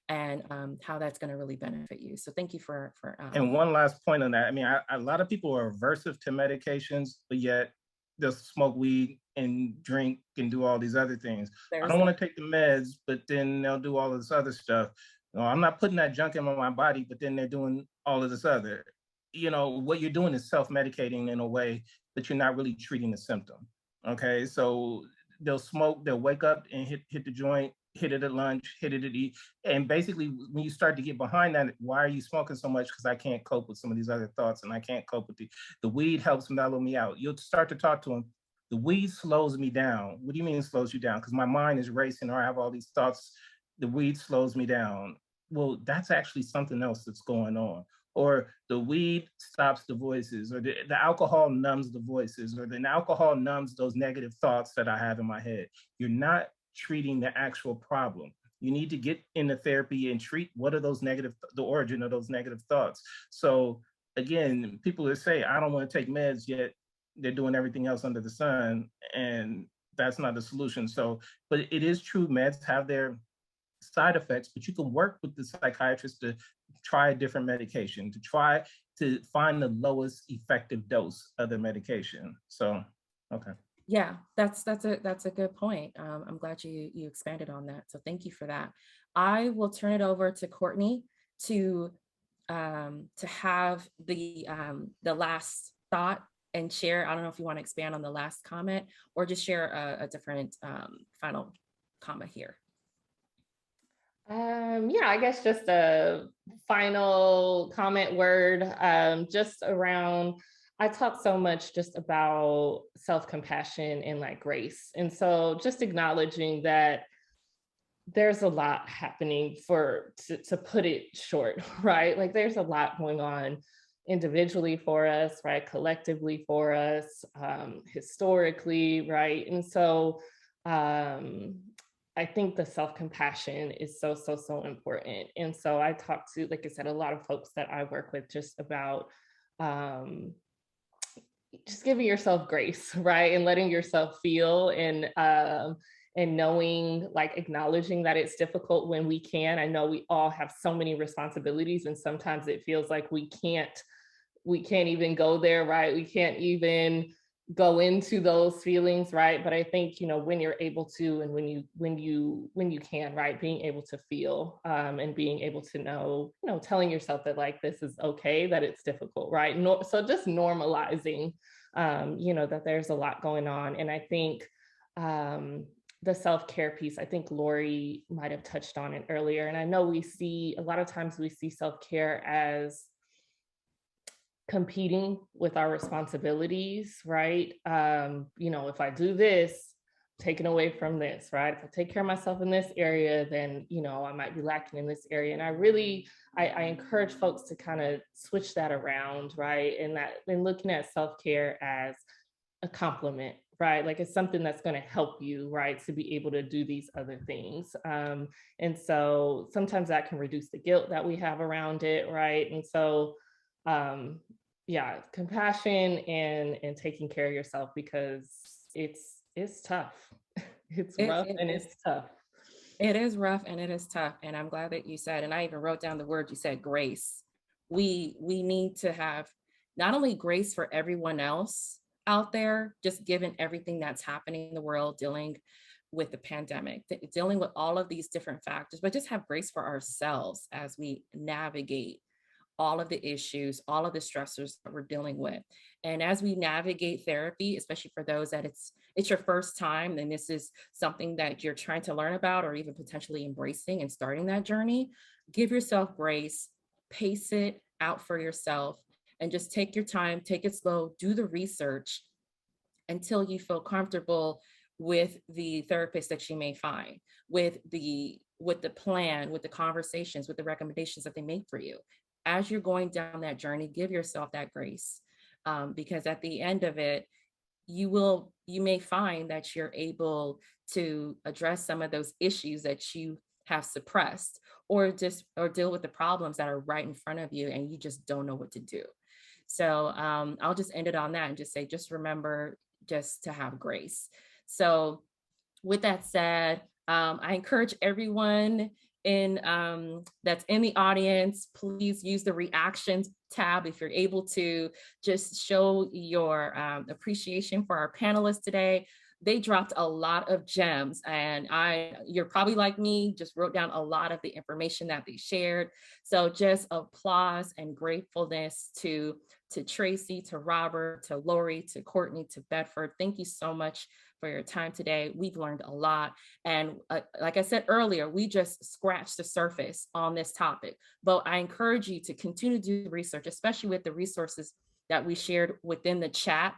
and how that's going to really benefit you. So thank you for And one last point on that. I mean, a lot of people are aversive to medications, but yet they'll smoke weed and drink and do all these other things. I don't want to take the meds, but then they'll do all of this other stuff. No, I'm not putting that junk in my body, but then they're doing all of this other. You know, what you're doing is self-medicating in a way that you're not really treating the symptom. Okay, so they'll smoke, they'll wake up and hit the joint, hit it at lunch, hit it at eat. And basically, when you start to get behind that, why are you smoking so much? Because I can't cope with some of these other thoughts, and I can't cope with the weed helps mellow me out. You'll start to talk to them. The weed slows me down. What do you mean it slows you down? Because my mind is racing, or I have all these thoughts. The weed slows me down. Well, that's actually something else that's going on. Or the weed stops the voices, or the alcohol numbs the voices, or the alcohol numbs those negative thoughts that I have in my head. You're not treating the actual problem. You need to get into therapy and treat what are those negative, the origin of those negative thoughts. So again, people that say, I don't want to take meds, yet they're doing everything else under the sun, and that's not the solution. So, but it is true, meds have their side effects, but you can work with the psychiatrist to try a different medication, to try to find the lowest effective dose of the medication. So, okay. Yeah, that's a good point. I'm glad you expanded on that. So thank you for that. I will turn it over to Courtney to have the last thought and share. I don't know if you want to expand on the last comment or just share a different final comment here. Yeah, I guess just a final comment word, just around, I talk so much just about self-compassion and like grace. And so just acknowledging that there's a lot happening to put it short, right? Like there's a lot going on individually for us, right? Collectively for us, historically, right? And so I think the self-compassion is so important. And so I talk to, like I said, a lot of folks that I work with just about just giving yourself grace, right? And letting yourself feel and knowing, like acknowledging that it's difficult when we can. I know we all have so many responsibilities, and sometimes it feels like we can't even go there, right? We can't even go into those feelings, right? But I think, you know, when you're able to, and when you can, right, being able to feel and being able to know, you know, telling yourself that like this is okay, that it's difficult, right? So just normalizing, you know, that there's a lot going on. And I think the self-care piece, I think Lori might have touched on it earlier. And I know a lot of times we see self-care as competing with our responsibilities, right? You know, if I do this, taken away from this, right? If I take care of myself in this area, then, you know, I might be lacking in this area. And I encourage folks to kind of switch that around, right? And looking at self-care as a compliment, right? Like it's something that's going to help you, right? To be able to do these other things. And so sometimes that can reduce the guilt that we have around it, right? And so, yeah, compassion and taking care of yourself, because it's tough. It's rough and it's tough. It is rough and it is tough. And I'm glad that you said, and I even wrote down the word you said, grace. We need to have not only grace for everyone else out there, just given everything that's happening in the world, dealing with the pandemic, dealing with all of these different factors, but just have grace for ourselves as we navigate all of the issues, all of the stressors that we're dealing with. And as we navigate therapy, especially for those that it's your first time, and this is something that you're trying to learn about or even potentially embracing and starting that journey, give yourself grace, pace it out for yourself, and just take your time, take it slow, do the research until you feel comfortable with the therapist that you may find, with the plan, with the conversations, with the recommendations that they make for you. As you're going down that journey, give yourself that grace, because at the end of it, you may find that you're able to address some of those issues that you have suppressed, or deal with the problems that are right in front of you and you just don't know what to do. So I'll just end it on that and just say, just remember just to have grace. So with that said, I encourage everyone that's in the audience, please use the reactions tab if you're able to, just show your appreciation for our panelists today. They dropped a lot of gems, and you're probably like me, just wrote down a lot of the information that they shared. So just applause and gratefulness to Tracy, to Robert, to Lori, to Courtney, to Bedford. Thank you so much for your time today. We've learned a lot. And like I said earlier, we just scratched the surface on this topic, but I encourage you to continue to do research, especially with the resources that we shared within the chat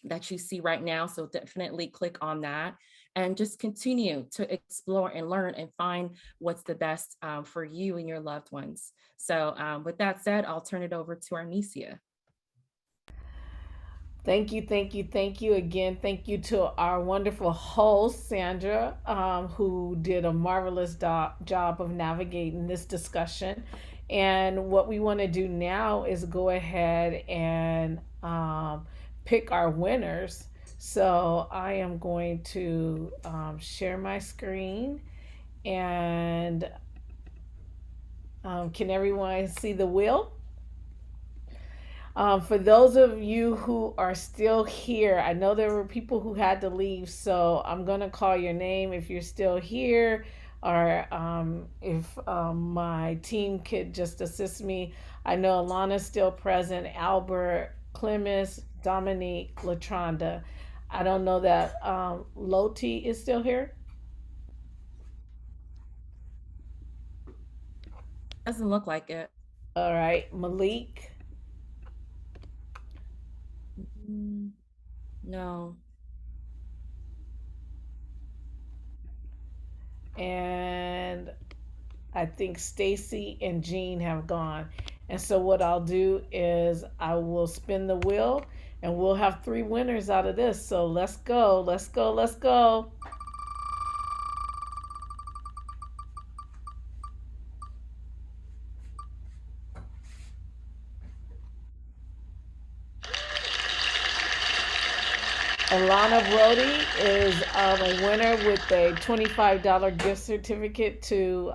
that you see right now. So definitely click on that and just continue to explore and learn and find what's the best for you and your loved ones. So with that said, I'll turn it over to Arnesia. Thank you again. Thank you to our wonderful host, Sandra, who did a marvelous job of navigating this discussion. And what we want to do now is go ahead and pick our winners. So I am going to share my screen, and can everyone see the wheel? For those of you who are still here, I know there were people who had to leave, so I'm going to call your name if you're still here, or if my team could just assist me. I know Alana's still present, Albert, Clemis, Dominique, Latronda. I don't know that Loti is still here. Doesn't look like it. All right, Malik. No. And I think Stacy and Jean have gone. And so what I'll do is I will spin the wheel and we'll have 3 winners out of this. So let's go. Alana Brody is a winner with a $25 gift certificate to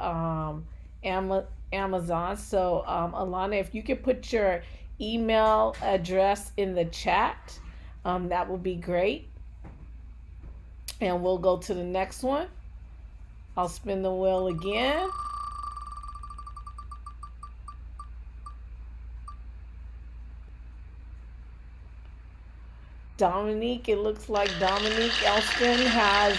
Amazon. So Alana, if you could put your email address in the chat, that would be great. And we'll go to the next one. I'll spin the wheel again. Dominique, it looks like Dominique Elston has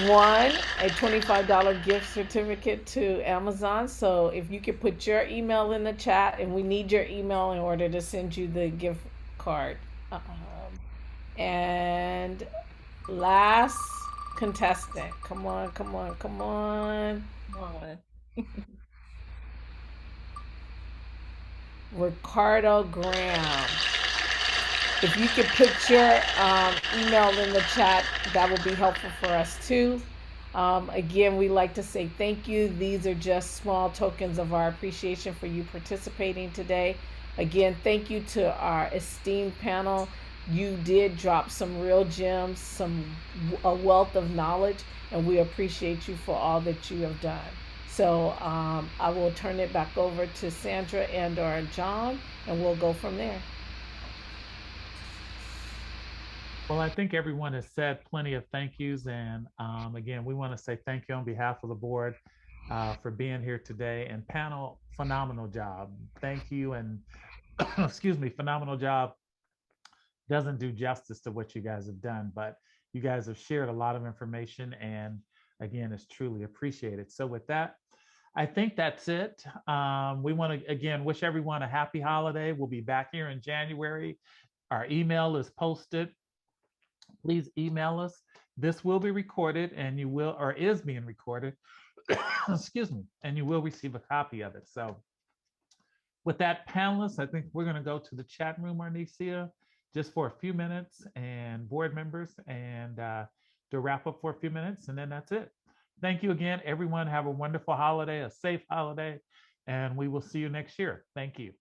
won a $25 gift certificate to Amazon. So if you could put your email in the chat, and we need your email in order to send you the gift card. And last contestant. Come on, come on, come on. Come on. Ricardo Graham. If you could put your email in the chat, that will be helpful for us too. Again, we like to say thank you. These are just small tokens of our appreciation for you participating today. Again, thank you to our esteemed panel. You did drop some real gems, a wealth of knowledge, and we appreciate you for all that you have done. So I will turn it back over to Sandra and or John, and we'll go from there. Well, I think everyone has said plenty of thank yous. And again, we want to say thank you on behalf of the board for being here today. And panel, phenomenal job. Thank you. And excuse me, phenomenal job doesn't do justice to what you guys have done, but you guys have shared a lot of information. And again, it's truly appreciated. So with that, I think that's it. We want to, again, wish everyone a happy holiday. We'll be back here in January. Our email is posted. Please email us. This will be recorded and you will, or is being recorded, excuse me, and you will receive a copy of it. So with that, panelists, I think we're going to go to the chat room, Arnicia, just for a few minutes, and board members, and to wrap up for a few minutes, and then that's it. Thank you again, everyone. Have a wonderful holiday, a safe holiday, and we will see you next year. Thank you.